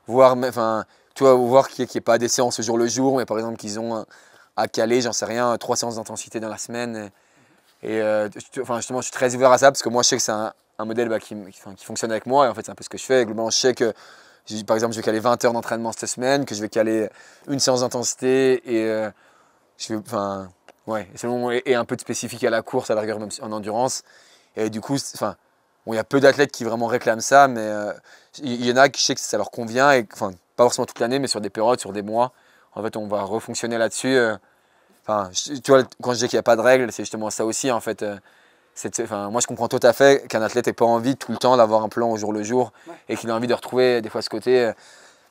voir qu'il n'y ait pas des séances jour le jour, mais par exemple qu'ils ont à caler, j'en sais rien, 3 séances d'intensité dans la semaine. Et justement je suis très ouvert à ça parce que moi je sais que c'est un modèle qui fonctionne avec moi et en fait c'est un peu ce que je fais. Globalement je sais que par exemple, je vais caler 20 heures d'entraînement cette semaine, que je vais caler 1 séance d'intensité et et un peu de spécifique à la course, à la rigueur même en endurance. Et du coup, il y a peu d'athlètes qui vraiment réclament ça, mais il y en a qui je sais que ça leur convient, et pas forcément toute l'année, mais sur des périodes, sur des mois. En fait, on va refonctionner là-dessus. Tu vois, quand je dis qu'il n'y a pas de règles, c'est justement ça aussi, en fait. Moi, je comprends tout à fait qu'un athlète n'ait pas envie tout le temps d'avoir un plan au jour le jour et qu'il a envie de retrouver des fois ce côté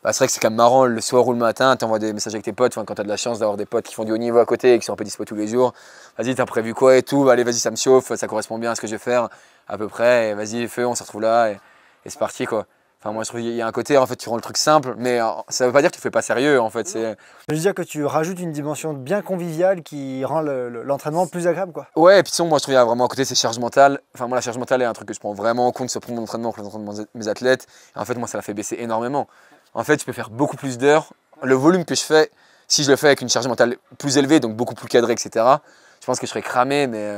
Bah, c'est vrai que c'est quand même marrant le soir ou le matin, tu envoies des messages avec tes potes, quand tu as de la chance d'avoir des potes qui font du haut niveau à côté et qui sont un peu dispo tous les jours. Vas-y, t'as prévu quoi et tout, bah, allez, vas-y, ça me chauffe, ça correspond bien à ce que je vais faire à peu près, et vas-y, feu, on se retrouve là et c'est parti quoi. Enfin, moi je trouve qu'il y a un côté, en fait, tu rends le truc simple, mais ça veut pas dire que tu fais pas sérieux en fait. Je veux dire que tu rajoutes une dimension bien conviviale qui rend l'entraînement plus agréable quoi. Ouais, et puis moi je trouve qu'il y a vraiment un côté, c'est charge mentale. Enfin, moi la charge mentale est un truc que je prends vraiment en compte sur mon entraînement, pour l'entraînement de mes athlètes. Et en fait, moi ça l'a fait baisser énormément. En fait, je peux faire beaucoup plus d'heures. Le volume que je fais, si je le fais avec une charge mentale plus élevée, donc beaucoup plus cadrée, etc., je pense que je serais cramé, mais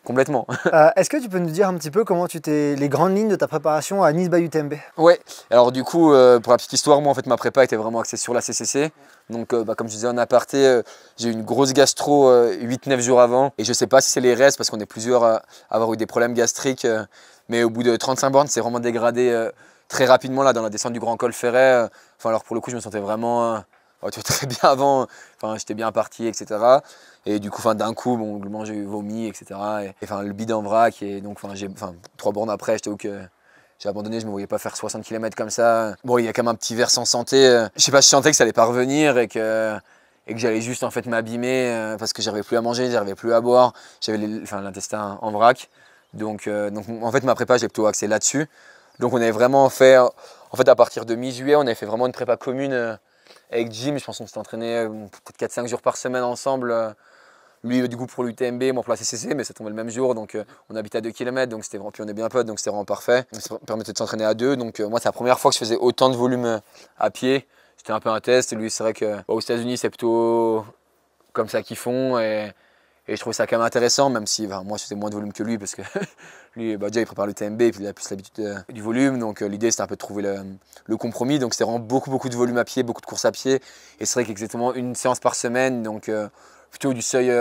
complètement. Est-ce que tu peux nous dire un petit peu comment les grandes lignes de ta préparation à Nice by UTMB? Ouais, alors du coup, pour la petite histoire, moi en fait ma prépa était vraiment axée sur la CCC. Donc comme je disais en aparté, j'ai eu une grosse gastro 8-9 jours avant. Et je sais pas si c'est les restes, parce qu'on est plusieurs à avoir eu des problèmes gastriques. Mais au bout de 35 bornes, c'est vraiment dégradé très rapidement là dans la descente du Grand Col Ferret. Enfin alors pour le coup, je me sentais vraiment très bien avant. Enfin j'étais bien parti, etc. Et du coup, d'un coup, bon, globalement, j'ai vomi, etc. Et le bide en vrac. Et donc, 3 bornes après, j'étais où que j'ai abandonné. Je ne me voyais pas faire 60 km comme ça. Bon, il y a quand même un petit versant santé. Je sais pas, je sentais que ça allait pas revenir et que j'allais juste en fait m'abîmer parce que j'arrivais plus à manger, j'arrivais plus à boire. J'avais l'intestin en vrac. Donc, en fait, ma prépa, j'ai plutôt axé là-dessus. Donc, on avait vraiment fait, en fait, à partir de mi-juillet, on avait fait vraiment une prépa commune avec Jim. Je pense qu'on s'était entraîné peut-être 4-5 jours par semaine ensemble. Lui, du coup, pour l'UTMB, moi pour la CCC, mais ça tombait le même jour. Donc, on habitait à 2 km, donc c'était vraiment, puis on est bien potes, donc c'était vraiment parfait. Ça permettait de s'entraîner à deux. Donc, moi, c'est la première fois que je faisais autant de volume à pied. C'était un peu un test. Et lui, c'est vrai qu'aux États-Unis, c'est plutôt comme ça qu'ils font. Et je trouvais ça quand même intéressant, même si moi, je faisais moins de volume que lui, parce que lui, déjà, il prépare l'UTMB, et puis il a plus l'habitude du volume. Donc, l'idée, c'était un peu de trouver le compromis. Donc, c'était vraiment beaucoup de volume à pied, beaucoup de courses à pied. Et c'est vrai qu'exactement une séance par semaine. Donc, plutôt du seuil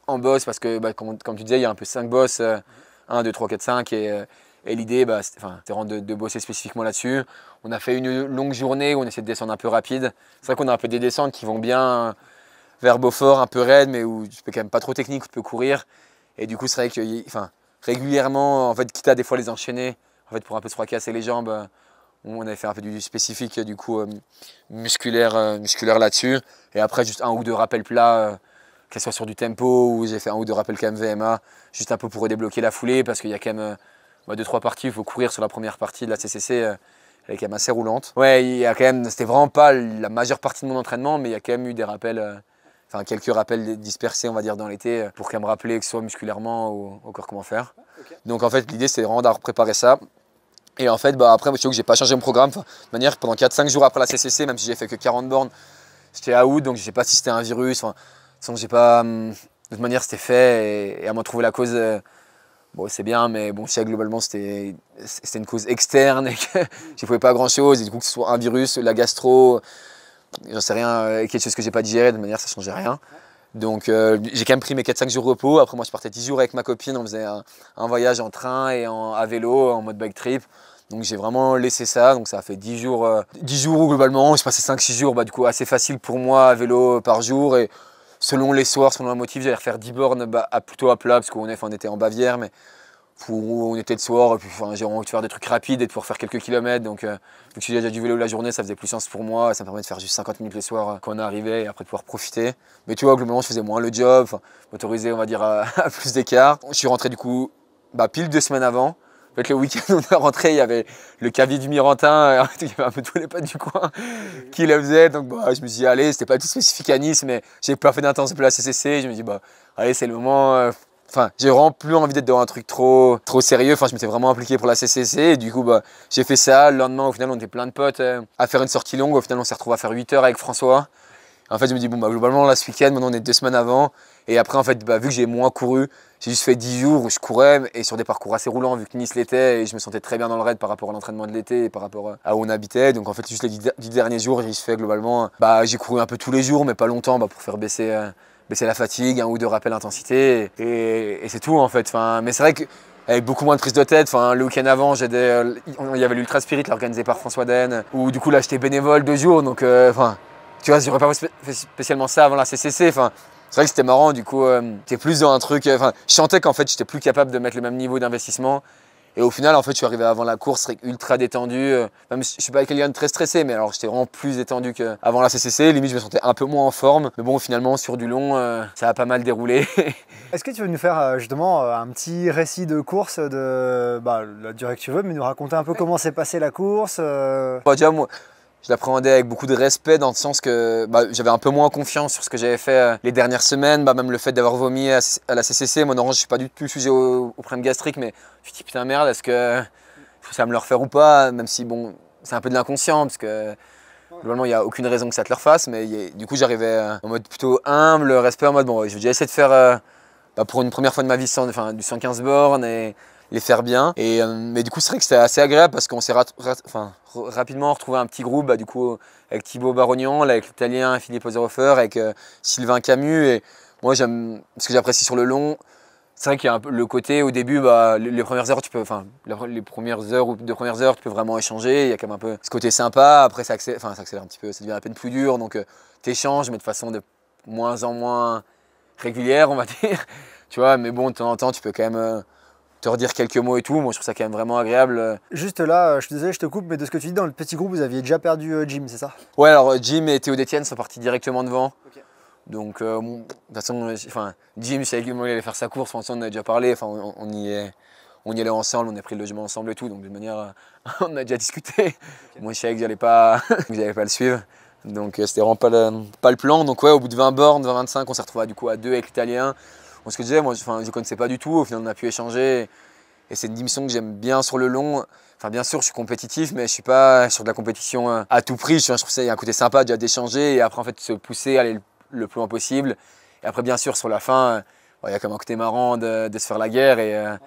en boss parce que comme tu disais il y a un peu 5 boss 1, 2, 3, 4, 5 et l'idée c'était vraiment de bosser spécifiquement là-dessus. On a fait une longue journée où on essaie de descendre un peu rapide. C'est vrai qu'on a un peu des descentes qui vont bien vers Beaufort, un peu raide mais où tu peux quand même pas trop technique, où tu peux courir et du coup c'est vrai que régulièrement en fait quitte à des fois les enchaîner en fait pour un peu se fracasser les jambes. On avait fait un peu du spécifique du coup musculaire là-dessus et après juste un ou deux rappels plats que ce soit sur du tempo ou j'ai fait un ou deux rappels quand même VMA juste un peu pour redébloquer la foulée parce qu'il y a quand même 2-3 parties, il faut courir sur la première partie de la CCC, elle est quand même assez roulante. Ouais, il y a quand même, c'était vraiment pas la majeure partie de mon entraînement mais il y a quand même eu des rappels, quelques rappels dispersés on va dire dans l'été pour quand même rappeler que ce soit musculairement ou encore comment faire. Okay. Donc en fait l'idée c'est vraiment d'avoir préparé ça. Et en fait, après, je sais que j'ai pas changé mon programme. De manière, pendant 4-5 jours après la CCC, même si j'ai fait que 40 bornes, j'étais à août, donc je sais pas si c'était un virus. J'ai pas. De toute manière, c'était fait. Et à moi de trouver la cause, bon, c'est bien, mais bon, je sais globalement, c'était une cause externe et que je pouvais pas grand chose. Et du coup, que ce soit un virus, la gastro, j'en sais rien, quelque chose que j'ai pas digéré, de manière, ça changeait rien. Donc j'ai quand même pris mes 4-5 jours de repos. Après moi je partais 10 jours avec ma copine, on faisait un voyage en train et à vélo en mode bike trip. Donc j'ai vraiment laissé ça, donc ça a fait 10 jours où globalement je passais 5-6 jours du coup assez facile pour moi à vélo par jour. Et selon les soirs, selon la motif, j'allais refaire 10 bornes plutôt à plat parce qu'on était en Bavière. Mais où on était de soir, et puis j'ai envie de faire des trucs rapides et de pouvoir faire quelques kilomètres. Donc, vu que je faisais déjà du vélo la journée, ça faisait plus sens pour moi. Ça me permet de faire juste 50 minutes le soir quand on arrivait et après de pouvoir profiter. Mais tu vois, globalement, je faisais moins le job, m'autoriser, on va dire, à plus d'écart. Je suis rentré du coup pile 2 semaines avant. En fait, le week-end où on est rentré, il y avait le cavi du Mirantin, il y avait un peu tous les potes du coin qui le faisaient. Donc, je me suis dit, allez, c'était pas tout spécifique à Nice, mais j'ai pas fait d'intense un peu la CCC. Je me dis, allez, c'est le moment. J'ai vraiment plus envie d'être dans un truc trop sérieux. Je m'étais vraiment impliqué pour la CCC et du coup, j'ai fait ça. Le lendemain, au final, on était plein de potes à faire une sortie longue. Au final, on s'est retrouvé à faire 8 heures avec François. En fait, je me dis, globalement, là, ce week-end, maintenant, on est 2 semaines avant. Et après, en fait, vu que j'ai moins couru, j'ai juste fait 10 jours où je courais et sur des parcours assez roulants, vu que Nice l'était. Et je me sentais très bien dans le raid par rapport à l'entraînement de l'été et par rapport à où on habitait. Donc, en fait, juste les 10 derniers jours, j'ai fait globalement, j'ai couru un peu tous les jours, mais pas longtemps pour faire baisser la fatigue, un ou deux rappels d'intensité et c'est tout en fait. Mais c'est vrai qu'avec beaucoup moins de prise de tête, le week-end avant, il y avait l'Ultra Spirit organisé par François Den, où du coup là j'étais bénévole 2 jours, donc tu vois, j'aurais pas fait spécialement ça avant la CCC. C'est vrai que c'était marrant, du coup, j'étais plus dans un truc, je sentais qu'en fait j'étais plus capable de mettre le même niveau d'investissement. Et au final, en fait, je suis arrivé avant la course ultra détendu. Même si je suis pas quelqu'un de très stressé, mais alors j'étais vraiment plus détendu qu'avant la CCC. Limite, je me sentais un peu moins en forme. Mais bon, finalement, sur du long, ça a pas mal déroulé. Est-ce que tu veux nous faire justement un petit récit de course de la durée que tu veux, mais nous raconter un peu comment s'est passée la course Déjà, moi, je l'appréhendais avec beaucoup de respect dans le sens que j'avais un peu moins confiance sur ce que j'avais fait les dernières semaines. Même le fait d'avoir vomi à la CCC, moi, normalement, je suis pas du tout sujet au problème gastrique, mais je me suis dit putain merde, est-ce que ça va me le refaire ou pas? Même si bon, c'est un peu de l'inconscient parce que globalement, il n'y a aucune raison que ça te le refasse. Mais du coup, j'arrivais en mode plutôt humble, respect, en mode bon, je vais déjà essayer de faire pour une première fois de ma vie du 115 bornes et les faire bien. Mais du coup, c'est vrai que c'était assez agréable parce qu'on s'est rapidement retrouvé un petit groupe, du coup, avec Thibaut Barognan, avec l'Italien Filippo Zerhofer, avec Sylvain Camus. Et moi, ce que j'apprécie sur le long, c'est vrai qu'il y a un peu le côté au début, les premières heures, les premières heures ou 2 premières heures, tu peux vraiment échanger. Il y a quand même un peu ce côté sympa. Après, ça accélère un petit peu, ça devient à peine plus dur. Donc, tu échanges, mais de façon de moins en moins régulière, on va dire. Tu vois, mais bon, de temps en temps, tu peux quand même te redire quelques mots et tout. Moi, je trouve ça quand même vraiment agréable. Juste là, je suis désolé, je te coupe, mais de ce que tu dis, dans le petit groupe, vous aviez déjà perdu Jim, c'est ça? Ouais, alors Jim et Théo Détienne sont partis directement devant. Okay. Donc, de toute façon, Jim, je savais qu'il allait faire sa course. On en a déjà parlé. On y allait ensemble, on a pris le logement ensemble et tout. Donc, d'une manière, on a déjà discuté. Okay. Moi, je savais que j'allais pas le suivre. Donc, c'était vraiment pas le plan. Donc, ouais, au bout de 20 bornes, 20-25, on s'est retrouvé du coup à 2 avec l'Italien. Ce que je disais, moi, je ne connaissais pas du tout. Au final, on a pu échanger. Et c'est une dimension que j'aime bien sur le long. Enfin, bien sûr, je suis compétitif, mais je ne suis pas sur de la compétition à tout prix. Je trouve qu'il y a un côté sympa déjà d'échanger et après, en fait, se pousser, aller le plus loin possible. Et après, bien sûr, sur la fin, il y a quand même un côté marrant de se faire la guerre.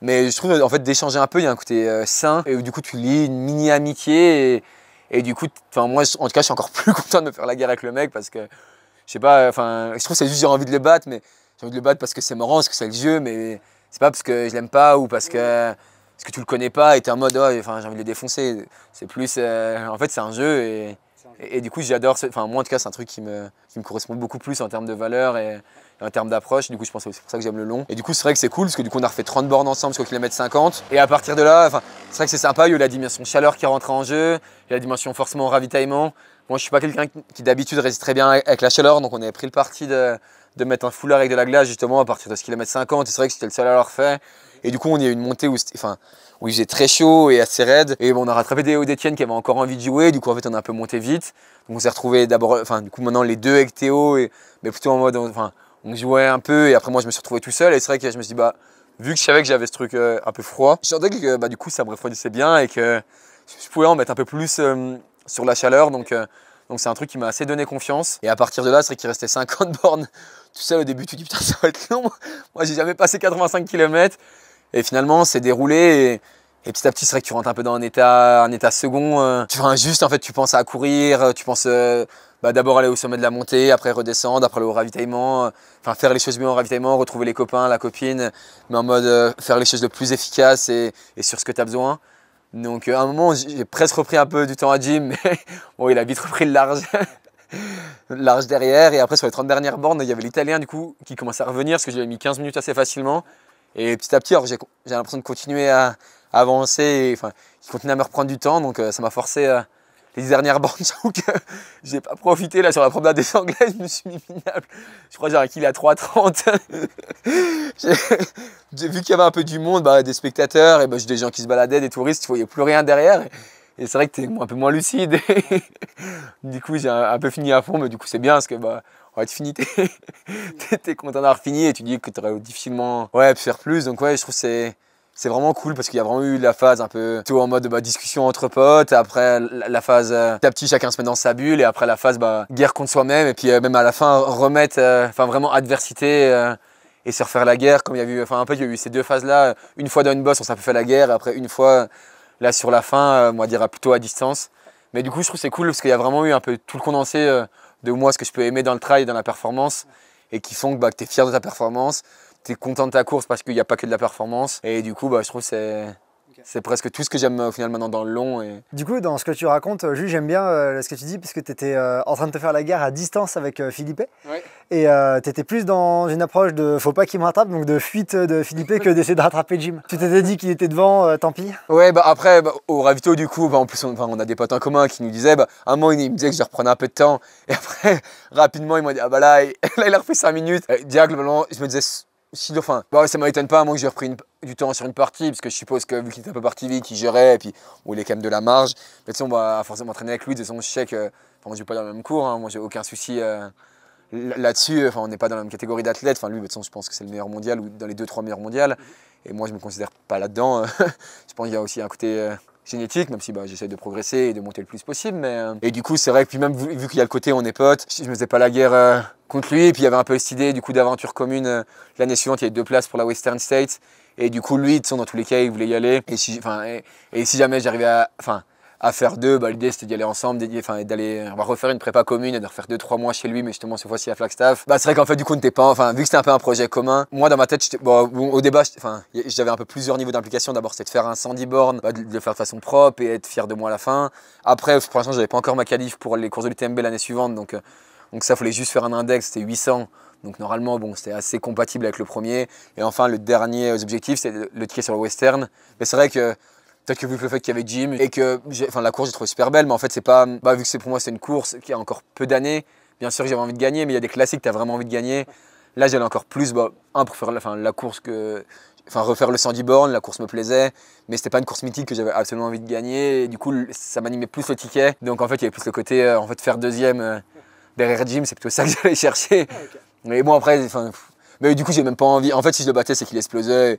Mais je trouve en fait d'échanger un peu, il y a un côté sain. Et du coup, tu lis une mini-amitié. Et du coup, moi, en tout cas, je suis encore plus content de me faire la guerre avec le mec parce que, je sais pas, je trouve que c'est juste j'ai envie de le battre, mais j'ai envie de le battre parce que c'est marrant, parce que c'est le jeu, mais c'est pas parce que je l'aime pas ou parce que tu le connais pas et t'es en mode j'ai envie de le défoncer. C'est plus, en fait, c'est un jeu et du coup, j'adore. Moi, en tout cas, c'est un truc qui me correspond beaucoup plus en termes de valeur et en termes d'approche. Du coup, je pense que c'est pour ça que j'aime le long. Et du coup, c'est vrai que c'est cool parce que du coup, on a refait 30 bornes ensemble jusqu'au kilomètre 50. Et à partir de là, c'est vrai que c'est sympa. Il y a eu la dimension chaleur qui rentre en jeu, il y a la dimension forcément ravitaillement. Moi, je suis pas quelqu'un qui d'habitude résiste très bien avec la chaleur, donc on avait pris le parti de mettre un foulard avec de la glace justement à partir de ce kilomètre 50. Et c'est vrai que c'était le seul à l'avoir fait. Et du coup, on y a eu une montée où il faisait très chaud et assez raide. Et bon, on a rattrapé Théo Détienne qui avait encore envie de jouer. Du coup, en fait, on a un peu monté vite. Donc, on s'est retrouvés d'abord, du coup, maintenant les deux avec Théo, mais plutôt en mode, on jouait un peu. Et après, moi, je me suis retrouvé tout seul. Et c'est vrai que je me suis dit, vu que je savais que j'avais ce truc un peu froid, je sentais que du coup, ça me refroidissait bien et que je pouvais en mettre un peu plus sur la chaleur. Donc, c'est un truc qui m'a assez donné confiance. Et à partir de là, c'est vrai qu'il restait 50 bornes tout seul au début. Tu te dis, putain, ça va être long. Moi, j'ai jamais passé 85 km. Et finalement, c'est déroulé. Et petit à petit, c'est vrai que tu rentres un peu dans un état second. Tu penses à courir, tu penses d'abord aller au sommet de la montée, après redescendre, après aller au ravitaillement. Faire les choses bien au ravitaillement, retrouver les copains, la copine, mais en mode faire les choses le plus efficace et sur ce que tu as besoin. Donc à un moment, j'ai presque repris un peu du temps à Jim, mais bon, il a vite repris le large. Large derrière. Et après, sur les 30 dernières bornes, il y avait l'Italien du coup qui commençait à revenir parce que j'avais mis 15 minutes assez facilement. Et petit à petit, j'ai l'impression de continuer à avancer et il continue à me reprendre du temps. Donc ça m'a forcé les 10 dernières bornes. J'avoue que j'ai pas profité là sur la promenade des Anglais. Je me suis mis minable. Je crois que j'ai acquis à 3,30. J'ai vu qu'il y avait un peu du monde, des spectateurs et des gens qui se baladaient, des touristes. Il ne voyait plus rien derrière. Et c'est vrai que tu es un peu moins lucide. Du coup, j'ai un peu fini à fond. Mais du coup, c'est bien parce que tu finis, t'es content d'avoir fini et tu dis que tu aurais difficilement pu faire plus. Donc ouais, je trouve que c'est vraiment cool parce qu'il y a vraiment eu la phase un peu tout en mode discussion entre potes. Après la phase petit à petit, chacun se met dans sa bulle. Et après la phase guerre contre soi-même. Et puis même à la fin, remettre vraiment adversité et se refaire la guerre. Comme il y a eu, il y a eu ces deux phases-là. Une fois dans une bosse, on s'est fait la guerre. Et après, une fois, là sur la fin, on va dire plutôt à distance. Mais du coup, je trouve que c'est cool parce qu'il y a vraiment eu un peu tout le condensé de moi, ce que je peux aimer dans le trail et dans la performance et qui font que tu es fier de ta performance, tu es content de ta course parce qu'il n'y a pas que de la performance et du coup je trouve que C'est presque tout ce que j'aime au final maintenant dans le long. Et... Du coup, dans ce que tu racontes, Jules, j'aime bien ce que tu dis, parce que tu étais en train de te faire la guerre à distance avec Philippe. Ouais. Et tu étais plus dans une approche de faut pas qu'il me rattrape, donc de fuite de Philippe que d'essayer de rattraper Jim. Tu t'étais dit qu'il était devant, tant pis. Ouais, bah après, au ravito, du coup, bah, en plus, on a des potes en commun qui nous disaient, bah, à un moment, il me disait que je reprenais un peu de temps. Et après, rapidement, ils m'ont dit, ah bah là, là il a repris 5 minutes. Direct, globalement, je me disais, si, enfin, bah ouais, ça m'étonne pas, moi, que j'ai repris du temps sur une partie, parce que je suppose que vu qu'il était un peu parti vite, il gérait, et puis bon, il est quand même de la marge. Mais tu sais, on va forcément m'entraîner avec lui, de toute façon, je sais que, enfin, moi, je vais pas dans le même cours, hein, moi, j'ai aucun souci. Là-dessus, enfin, on n'est pas dans la même catégorie d'athlète. Enfin, lui, de toute façon, je pense que c'est le meilleur mondial ou dans les 2-3 meilleurs mondiaux. Et moi, je me considère pas là-dedans. Je pense qu'il y a aussi un côté génétique, même si bah, j'essaie de progresser et de monter le plus possible. Mais, et du coup, c'est vrai que puis même vu qu'il y a le côté on est potes, je me faisais pas la guerre contre lui. Et puis il y avait un peu cette idée du coup d'aventure commune. L'année suivante, il y avait 2 places pour la Western States. Et du coup, lui, dans tous les cas, il voulait y aller. Et si jamais j'arrivais à faire 2, bah, l'idée c'était d'y aller ensemble, d'aller refaire une prépa commune et de refaire 2-3 mois chez lui, mais justement cette fois-ci à Flagstaff. Bah, c'est vrai qu'en fait du coup on n'était pas, enfin vu que c'était un peu un projet commun, moi dans ma tête, au débat, j'avais un peu plusieurs niveaux d'implication. D'abord c'était de faire un 110 bornes, de le faire de façon propre et être fier de moi à la fin. Après pour l'instant j'avais pas encore ma qualif pour les courses de l'UTMB l'année suivante, donc ça fallait juste faire un index, c'était 800. Donc normalement, bon, c'était assez compatible avec le premier. Et enfin, le dernier objectif, c'est le ticket sur le Western. Mais c'est vrai que peut-être que vu le fait qu'il y avait Jim et que la course j'ai trouvé super belle, mais en fait c'est pas, vu que pour moi c'est une course qui a encore peu d'années, bien sûr j'avais envie de gagner, mais il y a des classiques que tu as vraiment envie de gagner. Là j'allais encore plus, pour faire la course refaire le 110 bornes, la course me plaisait, mais c'était pas une course mythique que j'avais absolument envie de gagner, et du coup ça m'animait plus le ticket. Donc en fait il y avait plus le côté, faire deuxième derrière Jim, c'est plutôt ça que j'allais chercher. Mais bon après, mais du coup j'ai même pas envie, en fait si je le battais c'est qu'il explosait.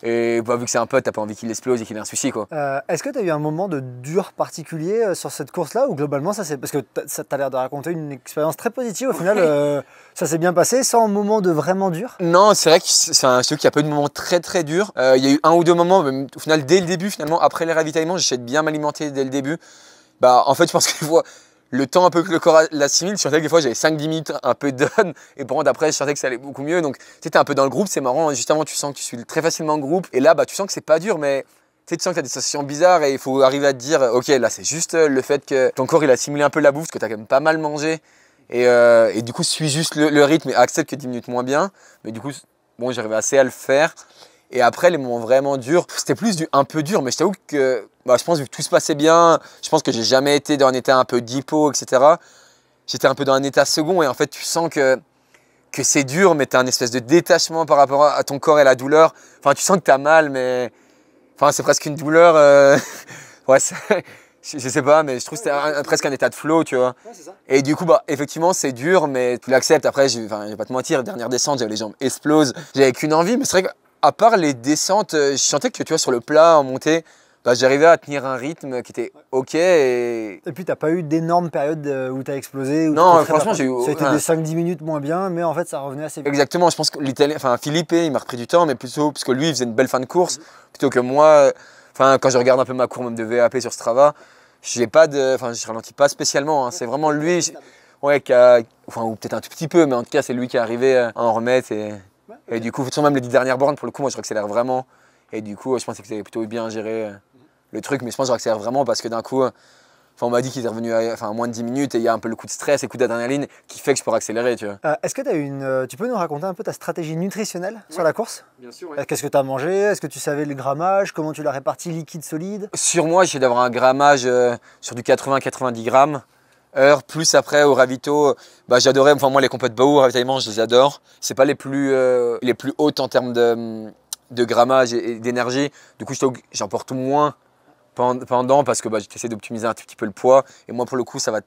Et vu que c'est un pote, t'as pas envie qu'il explose et qu'il ait un souci, quoi. Est-ce que tu as eu un moment de dur particulier sur cette course-là, ou globalement ça c'est parce que tu as l'air de raconter une expérience très positive au final, ça s'est bien passé sans moment de vraiment dur? Non, c'est vrai que c'est un truc qui a pas eu de moments très très durs. Il y a eu 1 ou 2 moments, mais au final dès le début, finalement après les ravitaillements, j'essaie de bien m'alimenter dès le début. Bah en fait je pense que le temps un peu que le corps l'assimile, je sentais que des fois j'avais 5-10 minutes un peu down, et par contre après je sentais que ça allait beaucoup mieux. Donc tu sais, t'es un peu dans le groupe, c'est marrant, juste avant tu sens que tu suis très facilement en groupe, et là bah tu sens que c'est pas dur, mais tu sens que tu as des sensations bizarres, et il faut arriver à te dire ok là c'est juste le fait que ton corps il a assimilé un peu la bouffe, parce que tu as quand même pas mal mangé, et du coup suis juste le rythme et accepte que 10 minutes moins bien, mais du coup bon j'arrivais assez à le faire. Et après les moments vraiment durs, c'était plus du un peu dur, mais je t'avoue que je pense que tout se passait bien, je pense que j'ai jamais été dans un état un peu d'hypo, etc. J'étais un peu dans un état second, et en fait tu sens que c'est dur, mais tu as un espèce de détachement par rapport à ton corps et la douleur. Enfin tu sens que tu as mal, mais c'est presque une douleur. Ouais, je sais pas, mais je trouve que c'était presque un état de flow, tu vois. Ouais, c'est ça. Et du coup, effectivement, c'est dur, mais tu l'acceptes. Après, je vais pas te mentir, dernière descente, j'avais les jambes explosent. J'avais qu'une envie, mais c'est vrai qu'à part les descentes, je sentais que tu vois, sur le plat, en montée, j'arrivais à tenir un rythme qui était ok. Et puis t'as pas eu d'énormes périodes où t'as explosé? Non, franchement, j'ai eu. C'était des 5-10 minutes moins bien, mais en fait ça revenait assez vite. Exactement, je pense que Philippe, il m'a repris du temps, mais plutôt parce que lui, il faisait une belle fin de course, plutôt que moi. Quand je regarde un peu ma courbe même de VAP sur Strava, je ralentis pas spécialement. Hein. C'est vraiment lui, ouais, ou peut-être un tout petit peu, mais en tout cas, c'est lui qui est arrivé à en remettre. Et du coup, même les 10 dernières bornes, pour le coup, moi, je accélère vraiment. Et du coup, je pensais que c'était plutôt bien géré le truc, mais je pense que j'accélère vraiment parce que d'un coup, on m'a dit qu'il était revenu à moins de 10 minutes, et il y a un peu le coup de stress et le coup d'adrénaline qui fait que je peux accélérer, tu vois. Est-ce que tu peux nous raconter un peu ta stratégie nutritionnelle sur la course? Bien sûr, oui. Qu'est-ce que tu as mangé? Est-ce que tu savais le grammage? Comment tu l'as réparti, liquide, solide? Sur moi, j'essaie d'avoir un grammage sur du 80-90 grammes heure, plus après au ravito, j'adorais, moi les compètes Baou, au ravitaillement, je les adore. C'est pas les plus hautes en termes de grammage et d'énergie. Du coup, j'emporte moins pendant parce que j'essaie d'optimiser un tout petit peu le poids. Et moi, pour le coup, ça va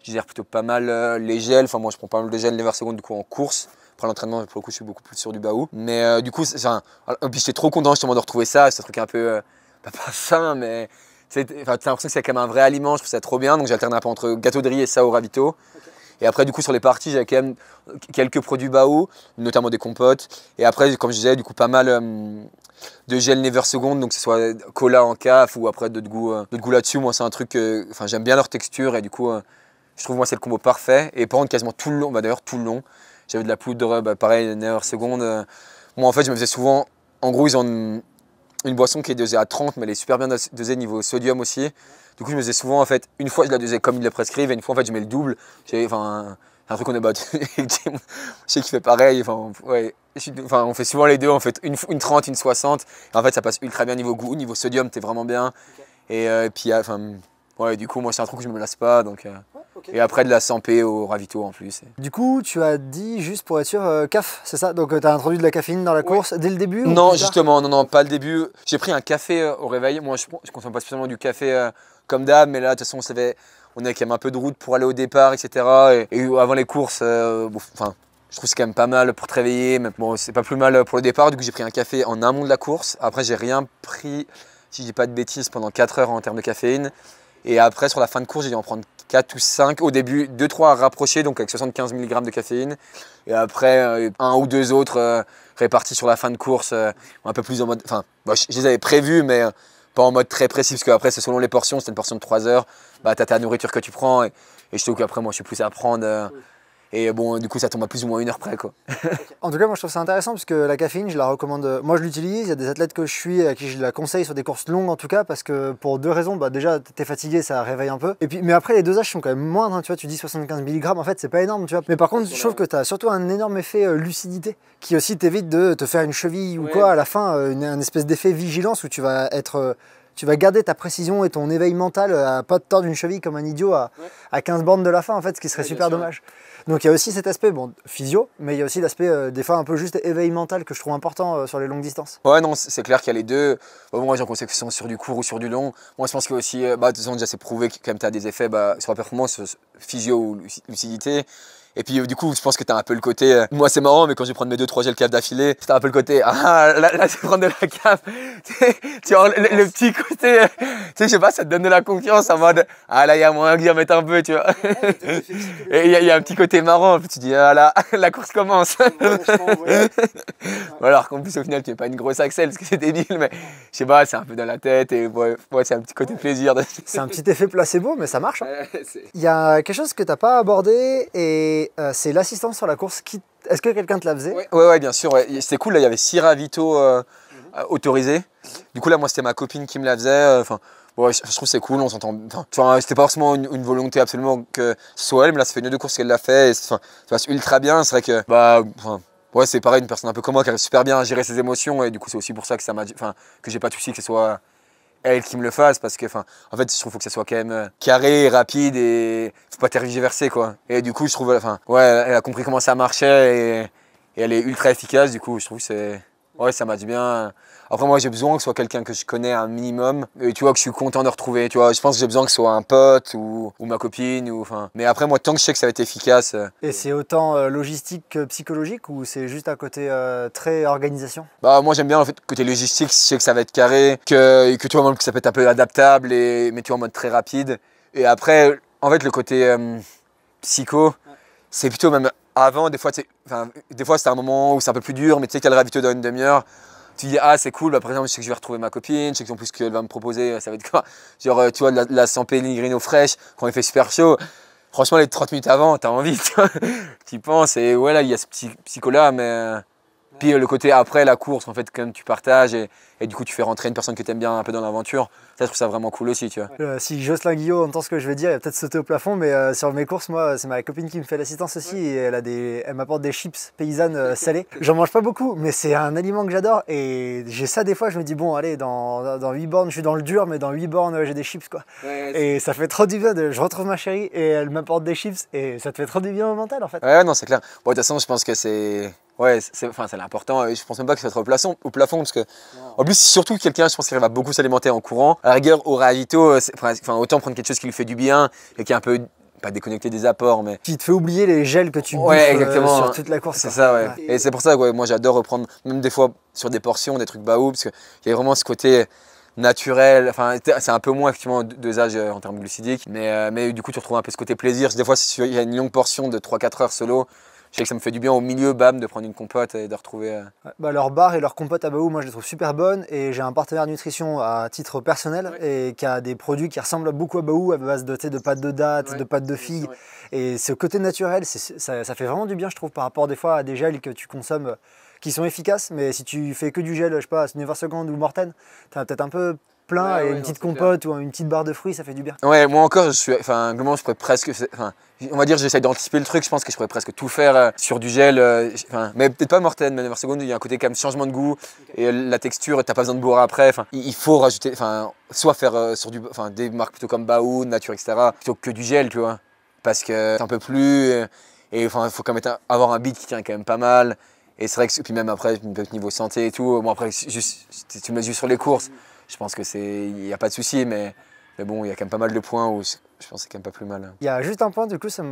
je gère plutôt pas mal les gels. Moi, je prends pas mal de gels les secondes du coup en course. Après l'entraînement, pour le coup, je suis beaucoup plus sur du Baou. Mais du coup, puis j'étais trop content justement de retrouver ça. C'est un truc un peu, pas sain, mais t'as l'impression que c'est quand même un vrai aliment. Je trouve ça trop bien. Donc j'alterne un peu entre gâteau de riz et ça au ravito. Okay. Et après, du coup, sur les parties, j'avais quand même quelques produits Baou, notamment des compotes. Et après, comme je disais, du coup, pas mal de gel Never Second, donc que ce soit cola en caf ou après d'autres goûts là-dessus. Moi, c'est un truc que j'aime bien leur texture, et du coup, je trouve moi c'est le combo parfait. Et par contre, quasiment tout le long, d'ailleurs tout le long, j'avais de la poudre, pareil, Never Second. Moi, en fait, je me faisais souvent, en gros, ils une boisson qui est dosée à 30, mais elle est super bien dosée niveau sodium aussi. Du coup, je me faisais souvent, en fait, une fois je la dosais comme ils le prescrivent, et une fois, en fait, je mets le double. Enfin, un truc qu'on est battu. Je sais qu'il fait pareil. Enfin, ouais. On fait souvent les deux, on fait une 30, une 60. Et en fait, ça passe ultra bien niveau goût, niveau sodium, t'es vraiment bien. Okay. Et puis, enfin, ouais, du coup, moi, c'est un truc que je me lasse pas. Donc, okay. Et après, de la 100p au ravito en plus. Du coup, tu as dit, juste pour être sûr, CAF, c'est ça? Donc, tu as introduit de la caféine dans la course dès le début? Non, justement, non, pas le début. J'ai pris un café au réveil. Moi, je consomme pas spécialement du café comme d'hab, mais là, de toute façon, on avait quand même un peu de route pour aller au départ, etc. Et avant les courses, enfin, je trouve que c'est quand même pas mal pour te réveiller. Mais bon, c'est pas plus mal pour le départ. Du coup, j'ai pris un café en amont de la course. Après, j'ai rien pris, si je dis pas de bêtises, pendant 4 heures en termes de caféine. Et après, sur la fin de course, j'ai dû en prendre 4 ou 5. Au début, 2-3 à rapprocher, donc avec 75 mg de caféine. Et après, un ou deux autres répartis sur la fin de course, un peu plus en mode. Enfin, je les avais prévus, mais pas en mode très précis, parce qu'après, c'est selon les portions. C'était une portion de 3 heures. Bah, tu as ta nourriture que tu prends. Et je trouve qu'après, moi, je suis plus à prendre. Et bon, du coup, ça tombe à plus ou moins 1 heure près, quoi. En tout cas, moi, je trouve ça intéressant parce que la caféine, je la recommande. Moi, je l'utilise. Il y a des athlètes que je suis à qui je la conseille sur des courses longues, en tout cas, parce que pour 2 raisons. Bah, déjà, t'es fatigué, ça réveille un peu. Et puis, mais après, les dosages sont quand même moindres. Hein, tu vois, tu dis 75 mg, en fait, c'est pas énorme, tu vois. Mais par contre, je trouve que tu as surtout un énorme effet lucidité qui aussi t'évite de te faire une cheville ou quoi à la fin, un espèce d'effet vigilance où tu vas être. Tu vas garder ta précision et ton éveil mental à pas te tordre une cheville comme un idiot à 15 bornes de la fin, en fait, ce qui serait super dommage. Donc il y a aussi cet aspect, bon, physio, mais il y a aussi l'aspect des fois un peu juste éveil mental que je trouve important sur les longues distances. Ouais, non, c'est clair qu'il y a les deux. Moi, j'en conseille que ce soit sur du court ou sur du long. Moi, je pense que aussi, de toute façon, déjà, c'est prouvé que quand même tu as des effets sur la performance, physio ou lucidité. Et puis du coup, je pense que tu as un peu le côté. Moi, c'est marrant, mais quand je vais prendre mes 2-3 gels caf d'affilée, tu as un peu le côté. Ah, là tu prends de la caf. Tu vois, le petit côté. Tu sais, je sais pas, ça te donne de la confiance en mode. Ah, là, il y a moyen que j'y remette un peu, tu vois. Et il y a un petit côté marrant. Puis tu dis, ah là, la course commence. Alors qu'en plus, au final, tu n'es pas une grosse axelle parce que c'est débile, mais je sais pas, c'est un peu dans la tête. Et ouais, c'est un petit côté plaisir. C'est un petit effet placebo, mais ça marche. Hein. Il y a quelque chose que tu n'as pas abordé et c'est l'assistance sur la course. Est-ce que quelqu'un te la faisait? Ouais, bien sûr. Ouais. C'était cool, là, il y avait 6 ravitaux autorisés. Du coup, là, moi, c'était ma copine qui me la faisait. Ouais, je trouve que c'est cool, on s'entend. C'était pas forcément une volonté absolument que ce soit elle, mais là, ça fait 1 ou 2 courses qu'elle l'a fait. Et ça passe ultra bien. C'est vrai que, ouais, c'est pareil, une personne un peu comme moi qui arrive super bien à gérer ses émotions. Et du coup, c'est aussi pour ça que que j'ai pas de souci que ce soit elle qui me le fasse, parce que en fait je trouve qu'il faut que ça soit quand même carré, rapide et faut pas tergiverser quoi. Et du coup je trouve ouais, elle a compris comment ça marchait et elle est ultra efficace. Du coup je trouve que ça match bien. Après moi j'ai besoin que ce soit quelqu'un que je connais un minimum et tu vois que je suis content de retrouver, tu vois, je pense que j'ai besoin que ce soit un pote ou ma copine mais après moi tant que je sais que ça va être efficace. Et c'est autant logistique que psychologique ou c'est juste un côté très organisation? Bah moi j'aime bien en fait côté logistique, je sais que ça va être carré, que tu vois que ça peut être un peu adaptable mais tu vois en mode très rapide. Et après en fait le côté psycho, c'est plutôt même avant des fois c'est un moment où c'est un peu plus dur, mais tu sais qu'il y a le ravito dans 1 demi-heure. Tu dis ah c'est cool, bah, par exemple je sais que je vais retrouver ma copine, je sais qu'en plus qu'elle va me proposer ça va être quoi, genre tu vois de la 100 Pellegrino fraîche quand il fait super chaud. Franchement les 30 minutes avant t'as envie, tu y penses et ouais là il y a ce petit psycho là mais puis le côté après la course en fait quand tu partages et du coup tu fais rentrer une personne que tu aimes bien un peu dans l'aventure, ça je trouve ça vraiment cool aussi tu vois. Si Jocelyn Guillot entend ce que je vais dire, il va peut-être sauter au plafond, mais sur mes courses moi c'est ma copine qui me fait l'assistance aussi et elle m'apporte des chips paysannes salées. J'en mange pas beaucoup mais c'est un aliment que j'adore et j'ai ça des fois, je me dis bon allez dans 8 bornes je suis dans le dur mais dans 8 bornes j'ai des chips quoi. Et ça fait trop du bien, je retrouve ma chérie et elle m'apporte des chips et ça te fait trop du bien au mental en fait. Ouais non c'est clair. Bon de toute façon je pense que c'est important et je pense même pas que ça soit au plafond parce que en plus surtout quelqu'un je pense qu'il va beaucoup s'alimenter en courant. À la rigueur au ravito, autant prendre quelque chose qui lui fait du bien et qui est un peu pas déconnecté des apports mais qui te fait oublier les gels que tu bouffes sur toute la course. C'est ça ouais. Et c'est pour ça que moi j'adore reprendre même des fois sur des portions des trucs baou parce qu'il y a vraiment ce côté naturel, c'est un peu moins effectivement dosage en termes glucidiques mais du coup tu retrouves un peu ce côté plaisir. Des fois il y a une longue portion de 3-4 heures solo. Je sais que ça me fait du bien au milieu, de prendre une compote et de retrouver. Leur bar et leur compote à baou, moi je les trouve super bonnes et j'ai un partenaire nutrition à titre personnel et qui a des produits qui ressemblent beaucoup à baou à base de pâte de dattes, de pâte de figues. Et ce côté naturel, ça fait vraiment du bien je trouve par rapport des fois à des gels que tu consommes qui sont efficaces, mais si tu fais que du gel, je sais pas, Never Second ou Morten, tu as peut-être un peu plein et une petite compote ou une petite barre de fruits, ça fait du bien. Ouais, moi encore, globalement, je pourrais presque, on va dire, j'essaie d'anticiper le truc, je pense que je pourrais presque tout faire sur du gel, mais peut-être pas Morten, mais Never Second, il y a un côté quand même changement de goût, et la texture, t'as pas besoin de boire après, il faut rajouter, soit faire sur des marques plutôt comme Baoun, Nature, etc., plutôt que du gel, tu vois, parce que c'est un peu plus, et il faut quand même avoir un beat qui tient quand même pas mal, et c'est vrai que, puis même après, niveau santé et tout, bon après, juste, tu me mets juste sur les courses, je pense que il n'y a pas de souci, mais bon, il y a quand même pas mal de points où je pense que c'est quand même pas plus mal. Il y a juste un point, du coup, ça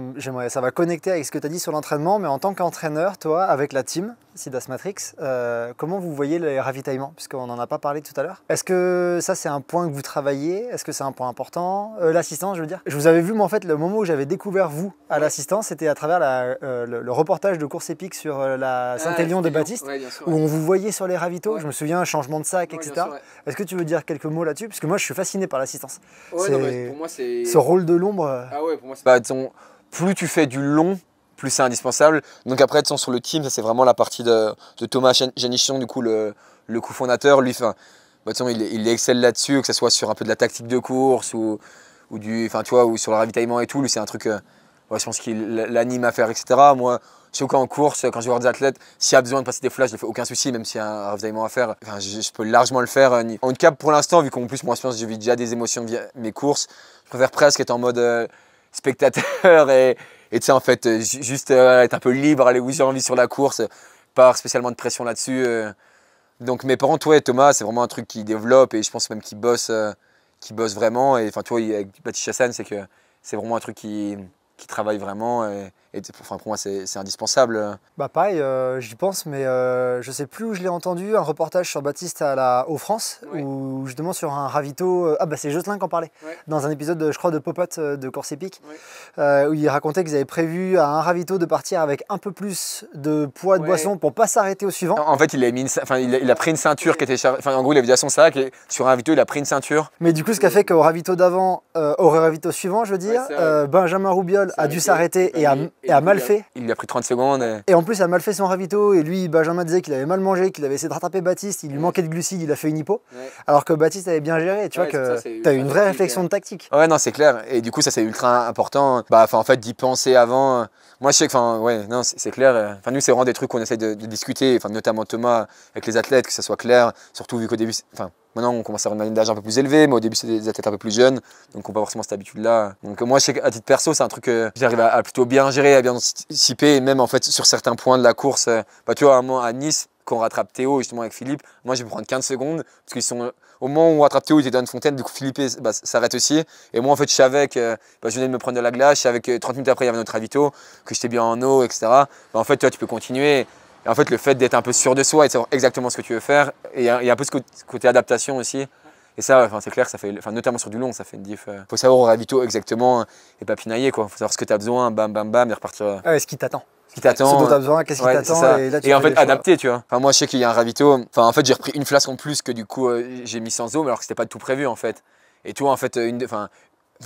va connecter avec ce que tu as dit sur l'entraînement, mais en tant qu'entraîneur, toi, avec la team Sidas Matrix, comment vous voyez les ravitaillements? Puisqu'on n'en a pas parlé tout à l'heure. Est-ce que ça, c'est un point que vous travaillez? Est-ce que c'est un point important? L'assistance, je veux dire. Je vous avais vu, moi, en fait, le moment où j'avais découvert vous à l'assistance, c'était à travers le reportage de course épique sur la Saint-Élion de Baptiste, où on vous voyait sur les ravitaux. Je me souviens, changement de sac, etc. Est-ce que tu veux dire quelques mots là-dessus? Parce que moi, je suis fasciné par l'assistance. Pour moi, c'est ce rôle de l'ombre. Ah ouais, pour moi, plus tu fais du long, plus c'est indispensable. Donc après, sur le team, ça c'est vraiment la partie de Thomas Janichon, du coup, le cofondateur. Lui, il excelle là-dessus, que ce soit sur un peu de la tactique de course ou sur le ravitaillement et tout. Lui, c'est un truc, je pense qu'il l'anime à faire, etc. Moi, je sais qu'en course, quand je vais voir des athlètes, s'il y a besoin de passer des flashs, je ne fais aucun souci, même s'il y a un ravitaillement à faire. Je peux largement le faire. En tout cas, pour l'instant, vu qu'en plus, moi, je pense que je vis déjà des émotions via mes courses, je préfère presque être en mode spectateur et tu sais, en fait, juste être un peu libre, aller où j'ai envie sur la course, pas spécialement de pression là-dessus. Donc mes parents, toi et Thomas, c'est vraiment un truc qui développe et je pense même qu'ils bossent vraiment. Et tu vois, avec Baptiste Chassagne, c'est que c'est vraiment un truc qui travaille vraiment et pour moi, c'est indispensable. Bah pareil, j'y pense, mais je sais plus où je l'ai entendu, un reportage sur Baptiste au France, ou justement sur un ravito, c'est Jocelyn qui en parlait, dans un épisode, je crois, de Popote de course épique, où il racontait qu'ils avaient prévu à un ravito de partir avec un peu plus de poids de boisson pour pas s'arrêter au suivant. En fait, il a pris une ceinture qui était chargée, en gros, il avait déjà son sac et sur un ravito, il a pris une ceinture. Mais du coup, ce qui a fait qu'au ravito d'avant, au ravito suivant, je veux dire, Benjamin Roubiol a dû s'arrêter et a mal fait. Il lui a pris 30 secondes. Et en plus, il a mal fait son ravito. Et lui, Benjamin disait qu'il avait mal mangé, qu'il avait essayé de rattraper Baptiste. Il lui manquait de glucides, il a fait une hypo. Alors que Baptiste avait bien géré. Tu vois que tu as eu une vraie réflexion de tactique. Ouais, non, c'est clair. Et du coup, ça, c'est ultra important. En fait, d'y penser avant. Moi, je sais que, c'est clair. Nous, c'est vraiment des trucs qu'on essaie de discuter, notamment Thomas, avec les athlètes, que ça soit clair. Surtout vu qu'au début, maintenant, on commence à avoir une moyenne d'âge un peu plus élevée, mais au début, c'est des athlètes un peu plus jeunes, donc on n'a pas forcément cette habitude-là. Donc moi, je sais qu'à titre perso, c'est un truc que j'arrive à plutôt bien gérer, à bien anticiper, et même en fait sur certains points de la course. Tu vois, à Nice, quand on rattrape Théo, justement avec Philippe, moi, je vais prendre 15 secondes, parce qu'ils sont au moment où on rattrape Théo, il était dans une fontaine, du coup Philippe s'arrête aussi. Et moi, en fait, je savais que je venais de me prendre de la glace, je savais que 30 minutes après, il y avait notre ravito, que j'étais bien en eau, etc. En fait, toi, tu peux continuer. Et en fait, le fait d'être un peu sûr de soi et de savoir exactement ce que tu veux faire, et il y a un peu ce côté adaptation aussi. Et ça, c'est clair, ça fait, notamment sur du long, ça fait une diff. Faut savoir au ravito exactement et pas pinailler, quoi. Faut savoir ce que tu as besoin, bam, bam, bam, et repartir. Ce qui t'attend. Ce qui t'attend. Ce dont tu as besoin, qu'est-ce qui t'attend. Et en fait, adapter, tu vois. Moi, je sais qu'il y a un ravito. En fait, j'ai repris une flasque en plus que du coup, j'ai mis sans eau, mais alors que c'était pas tout prévu, en fait. Et toi, en fait,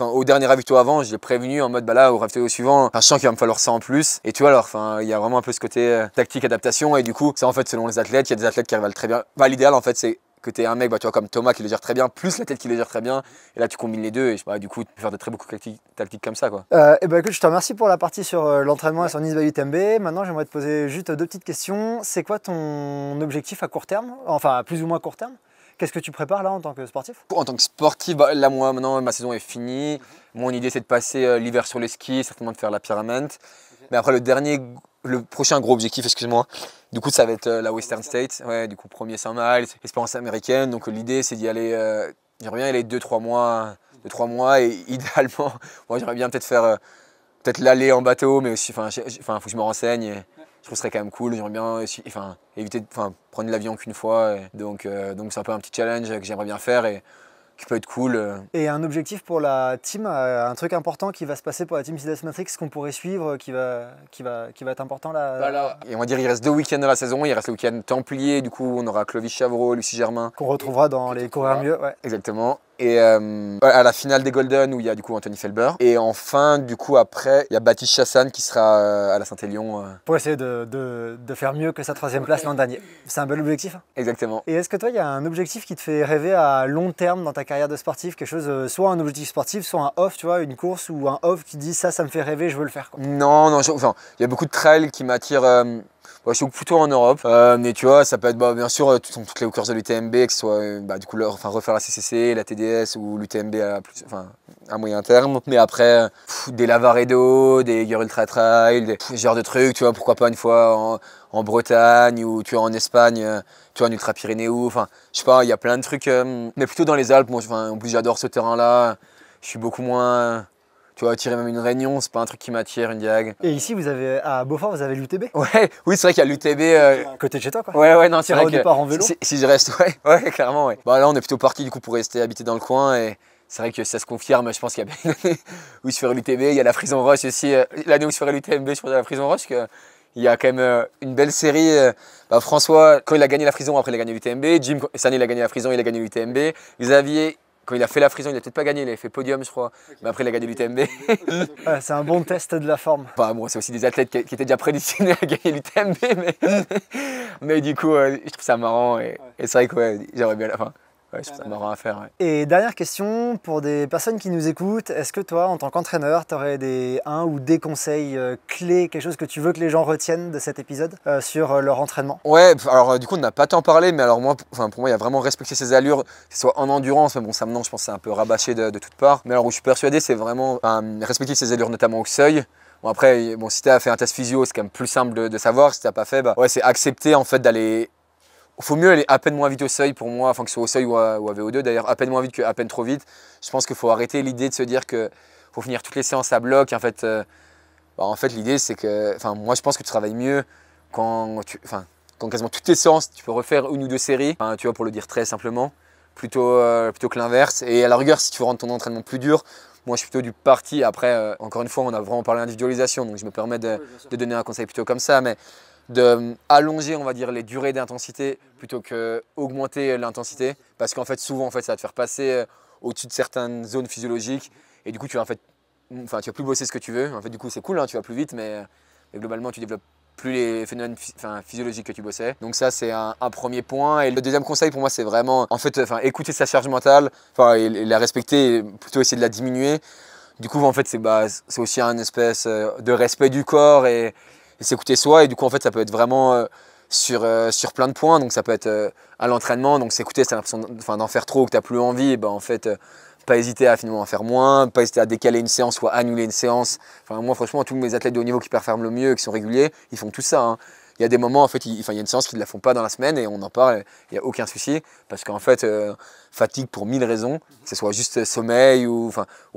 au dernier ravito avant, j'ai prévenu en mode là, au ravito suivant, je sens qu'il va me falloir ça en plus. Et tu vois, alors, il y a vraiment un peu ce côté tactique, adaptation. Et du coup, c'est en fait selon les athlètes, il y a des athlètes qui arrivent très bien. L'idéal, en fait, c'est que tu es un mec, tu vois, comme Thomas qui le gère très bien, plus l'athlète qui le gère très bien. Et là, tu combines les deux. Et du coup, tu peux faire de très beaucoup de tactiques comme ça, quoi. Écoute, je te remercie pour la partie sur l'entraînement et sur Nice by UTMB. Maintenant, j'aimerais te poser juste deux petites questions. C'est quoi ton objectif à court terme? Enfin, à plus ou moins court terme? Qu'est-ce que tu prépares là en tant que sportif? En tant que sportif, là moi maintenant ma saison est finie. Mon idée c'est de passer l'hiver sur les skis, certainement de faire la Pyramid. Mais après le prochain gros objectif, excuse-moi, du coup ça va être la Western States. Ouais, du coup premier 100 miles, espérance américaine. Donc l'idée c'est d'y aller, j'aimerais bien y aller 2-3 mois et idéalement, moi j'aimerais bien peut-être faire l'aller en bateau, mais aussi, faut que je me renseigne. Je trouve que ce serait quand même cool, j'aimerais bien éviter de prendre l'avion qu'une fois. Donc c'est un peu un petit challenge que j'aimerais bien faire et qui peut être cool. Et un objectif pour la team, un truc important qui va se passer pour la team Sidas Matrix qu'on pourrait suivre, qui va être important là. Et on va dire il reste 2 week-ends dans la saison, il reste le week-end Templier, du coup on aura Clovis Chavreau, Lucie Germain. Qu'on retrouvera dans les courir mieux. Ouais. Exactement. Et à la finale des Golden où il y a du coup Anthony Felber. Et enfin, du coup, après, il y a Baptiste Chassan qui sera à la Saint-Élion. Pour essayer de faire mieux que sa 3e place l'an dernier. C'est un bel objectif. Exactement. Et est-ce que toi, il y a un objectif qui te fait rêver à long terme dans ta carrière de sportif? Quelque chose, soit un objectif sportif, soit un off, tu vois, une course ou un off qui dit ça me fait rêver, je veux le faire, quoi. Non, non, enfin, il y a beaucoup de trails qui m'attirent. Je suis plutôt en Europe, mais tu vois, ça peut être bien sûr toutes les courses de l'UTMB, que ce soit du coup, refaire la CCC, la TDS ou l'UTMB à moyen terme. Mais après, des Lavaredo, des Girl Ultra Trail, ce genre de trucs, tu vois, pourquoi pas une fois en Bretagne ou tu vois, en Espagne, tu vois, en Ultra Pyrénéo, enfin, je sais pas, il y a plein de trucs, mais plutôt dans les Alpes. Moi, en plus, j'adore ce terrain-là, je suis beaucoup moins. Tu vois, tirer même une Réunion, c'est pas un truc qui m'attire, une diag. Et ici, à Beaufort, vous avez l'UTB? Ouais, oui, c'est vrai qu'il y a l'UTB. À côté de chez toi, quoi. Ouais, non, c'est vrai au départ en vélo. Si je reste, ouais, clairement, ouais. Bah là, on est plutôt parti du coup pour rester habiter dans le coin et c'est vrai que ça se confirme. Je pense qu'il y a bien une année où je ferai l'UTB, il y a la Frison Roche aussi. L'année où je ferai l'UTMB, je ferai la Frison Roche. Il y a quand même une belle série. François, quand il a gagné la Frison, après il a gagné l'UTMB. Jim, cette année, il a gagné la Frison, il a gagné l'UTMB. Xavier, quand il a fait la Frison, il n'a peut-être pas gagné, il avait fait podium, je crois. Okay. Mais après, il a gagné l'UTMB. Ouais, c'est un bon test de la forme. Moi, c'est aussi des athlètes qui étaient déjà prédestinés à gagner l'UTMB, mais du coup, je trouve ça marrant. Et c'est vrai que j'aimerais bien. Ouais, je trouve ça marrant à faire. Ouais. Et dernière question, pour des personnes qui nous écoutent, est-ce que toi, en tant qu'entraîneur, tu aurais un ou des conseils clés, quelque chose que tu veux que les gens retiennent de cet épisode sur leur entraînement? Ouais, alors du coup, on n'a pas tant parlé, mais alors moi, pour moi, il y a vraiment respecter ses allures, que ce soit en endurance, mais bon, ça maintenant, je pense que c'est un peu rabâché de toutes parts. Mais alors où je suis persuadé, c'est vraiment respecter ses allures, notamment au seuil. Bon après, si tu as fait un test physio, c'est quand même plus simple de savoir. Si tu n'as pas fait, c'est accepter en fait d'aller. Il faut mieux aller à peine moins vite au seuil pour moi, enfin que ce soit au seuil ou à VO2 d'ailleurs, à peine moins vite qu'à peine trop vite. Je pense qu'il faut arrêter l'idée de se dire qu'il faut finir toutes les séances à bloc. En fait, l'idée c'est que, moi je pense que tu travailles mieux quand quasiment toutes tes séances, tu peux refaire une ou deux séries, tu vois, pour le dire très simplement, plutôt que l'inverse. Et à la rigueur, si tu veux rendre ton entraînement plus dur, moi je suis plutôt du parti. Après, encore une fois, on a vraiment parlé d'individualisation, donc je me permets de donner un conseil plutôt comme ça. Mais d'allonger, on va dire, les durées d'intensité plutôt qu'augmenter l'intensité. Parce qu'en fait, souvent, ça va te faire passer au-dessus de certaines zones physiologiques. Et du coup, tu vas plus bosser ce que tu veux. En fait, du coup, c'est cool, hein, tu vas plus vite, mais globalement, tu développes plus les phénomènes physiologiques que tu bossais. Donc ça, c'est un premier point. Et le deuxième conseil, pour moi, c'est vraiment, écouter sa charge mentale, et la respecter, et plutôt essayer de la diminuer. Du coup, en fait, c'est aussi un espèce de respect du corps et s'écouter soi. Et du coup, en fait, ça peut être vraiment sur plein de points. Donc, ça peut être à l'entraînement. Donc, s'écouter, c'est l'impression d'en faire trop, que tu n'as plus envie. Et en fait, pas hésiter à finalement en faire moins, pas hésiter à décaler une séance ou à annuler une séance. Moi, franchement, tous mes athlètes de haut niveau qui performent le mieux, qui sont réguliers, ils font tout ça. Hein. Il y a des moments, en fait, il y a une séance qu'ils ne la font pas dans la semaine et on en parle, il n'y a aucun souci. Parce qu'en fait, fatigue pour 1000 raisons, que ce soit juste sommeil ou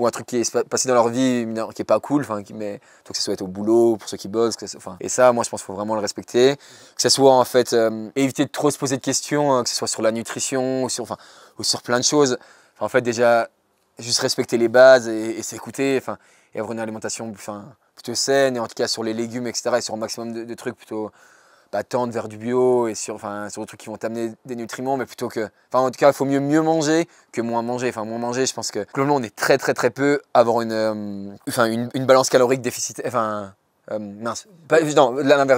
un truc qui est passé dans leur vie qui n'est pas cool, que ce soit être au boulot, pour ceux qui bossent. Et ça, moi, je pense qu'il faut vraiment le respecter. Que ce soit, en fait, éviter de trop se poser de questions, que ce soit sur la nutrition ou sur plein de choses. En fait, déjà, juste respecter les bases et s'écouter et avoir une alimentation plutôt saine, et en tout cas sur les légumes, etc. et sur un maximum de trucs plutôt tendre vers du bio et sur des trucs qui vont t'amener des nutriments, mais plutôt que. En tout cas, il faut mieux manger que moins manger. Moins manger, je pense que globalement, on est très très très peu à avoir une balance calorique déficitaire. L'inverse,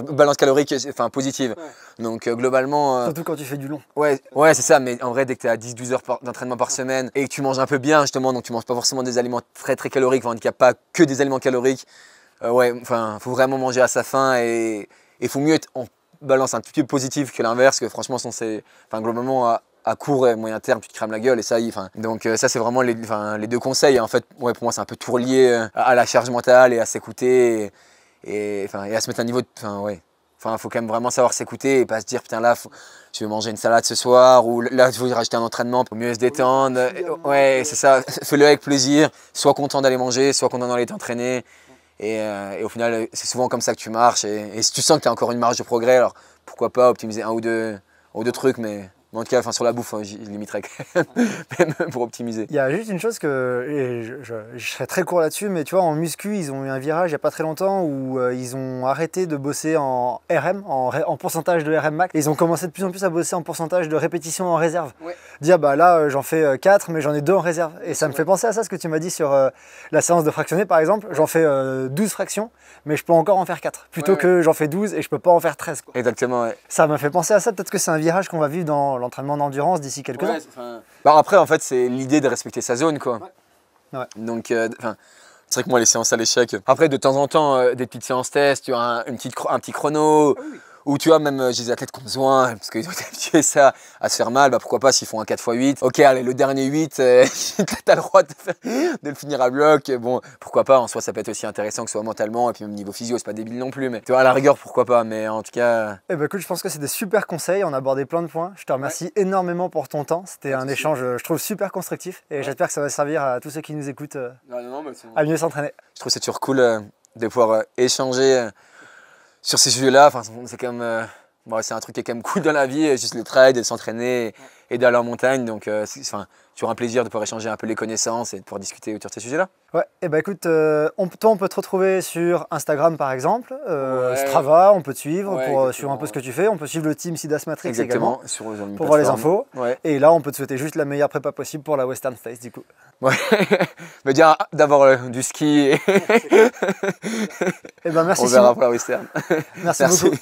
balance calorique positive. Ouais. Donc globalement. Surtout quand tu fais du long. Ouais, c'est ça, mais en vrai, dès que tu es à 10-12 heures d'entraînement par semaine et que tu manges un peu bien, justement, donc tu manges pas forcément des aliments très très caloriques, en tout cas pas que des aliments caloriques, faut vraiment manger à sa faim et il faut mieux être en balance un petit peu positive que l'inverse, que franchement, globalement, à court et moyen terme, tu te crames la gueule et ça y est. Donc ça, c'est vraiment les deux conseils. En fait, pour moi, c'est un peu tout relié à la charge mentale et à s'écouter et à se mettre à un niveau de. Faut quand même vraiment savoir s'écouter et pas se dire putain là, je vais manger une salade ce soir ou là, je vais rajouter un entraînement pour mieux se détendre. Ouais, c'est ça. Fais-le avec plaisir. Sois content d'aller manger, sois content d'aller t'entraîner. Et au final, c'est souvent comme ça que tu marches. Et si tu sens que tu as encore une marge de progrès, alors pourquoi pas optimiser un ou deux trucs, mais Mais en tout cas, enfin, sur la bouffe, je limiterais quand même, même pour optimiser. Il y a juste une chose que, et je serais très court là-dessus, mais tu vois, en muscu, ils ont eu un virage il n'y a pas très longtemps où ils ont arrêté de bosser en RM, en pourcentage de RM max. Et ils ont commencé de plus en plus à bosser en pourcentage de répétitions en réserve. Ouais. Dire, bah là, j'en fais 4, mais j'en ai 2 en réserve. Et ça me fait penser à ça, ce que tu m'as dit sur la séance de fractionné, par exemple. J'en fais 12 fractions, mais je peux encore en faire 4. Plutôt que j'en fais 12 et je peux pas en faire 13. Quoi. Exactement, ouais. Ça m'a fait penser à ça. Peut-être que c'est un virage qu'on va vivre dans l'entraînement d'endurance d'ici quelques ans. Bah après, en fait, c'est l'idée de respecter sa zone, quoi. Ouais. Donc, c'est vrai que moi, les séances à l'échec, après, de temps en temps, des petites séances test, tu vois, un petit chrono, ou tu vois, même j'ai des athlètes qui ont besoin, parce qu'ils ont été habitués à se faire mal, bah pourquoi pas s'ils font un 4x8. Ok, allez, le dernier 8, t'as le droit de le finir à bloc. Bon, pourquoi pas, en soi, ça peut être aussi intéressant que ce soit mentalement, et puis même niveau physio, c'est pas débile non plus, mais tu vois, à la rigueur, pourquoi pas, mais en tout cas. Eh ben écoute, je pense que c'est des super conseils, on a abordé plein de points. Je te remercie énormément pour ton temps, c'était un échange, je trouve, super constructif, et j'espère que ça va servir à tous ceux qui nous écoutent à mieux s'entraîner. Je trouve que c'est toujours cool de pouvoir échanger sur ces sujets-là. Enfin, c'est quand même, c'est un truc qui est quand même cool dans la vie, juste le trail, de s'entraîner et d'aller en montagne. Donc, c'est toujours un plaisir de pouvoir échanger un peu les connaissances et de pouvoir discuter autour de ces sujets-là. Ouais, et bah écoute, toi on peut te retrouver sur Instagram par exemple, Strava, on peut te suivre pour suivre un peu ce que tu fais, on peut suivre le team Sidas Matrix également pour voir les infos. Ouais. Et là on peut te souhaiter juste la meilleure prépa possible pour la Western States du coup. Ouais, mais dire d'abord du ski et, et ben merci. On verra pour la Western. Merci beaucoup.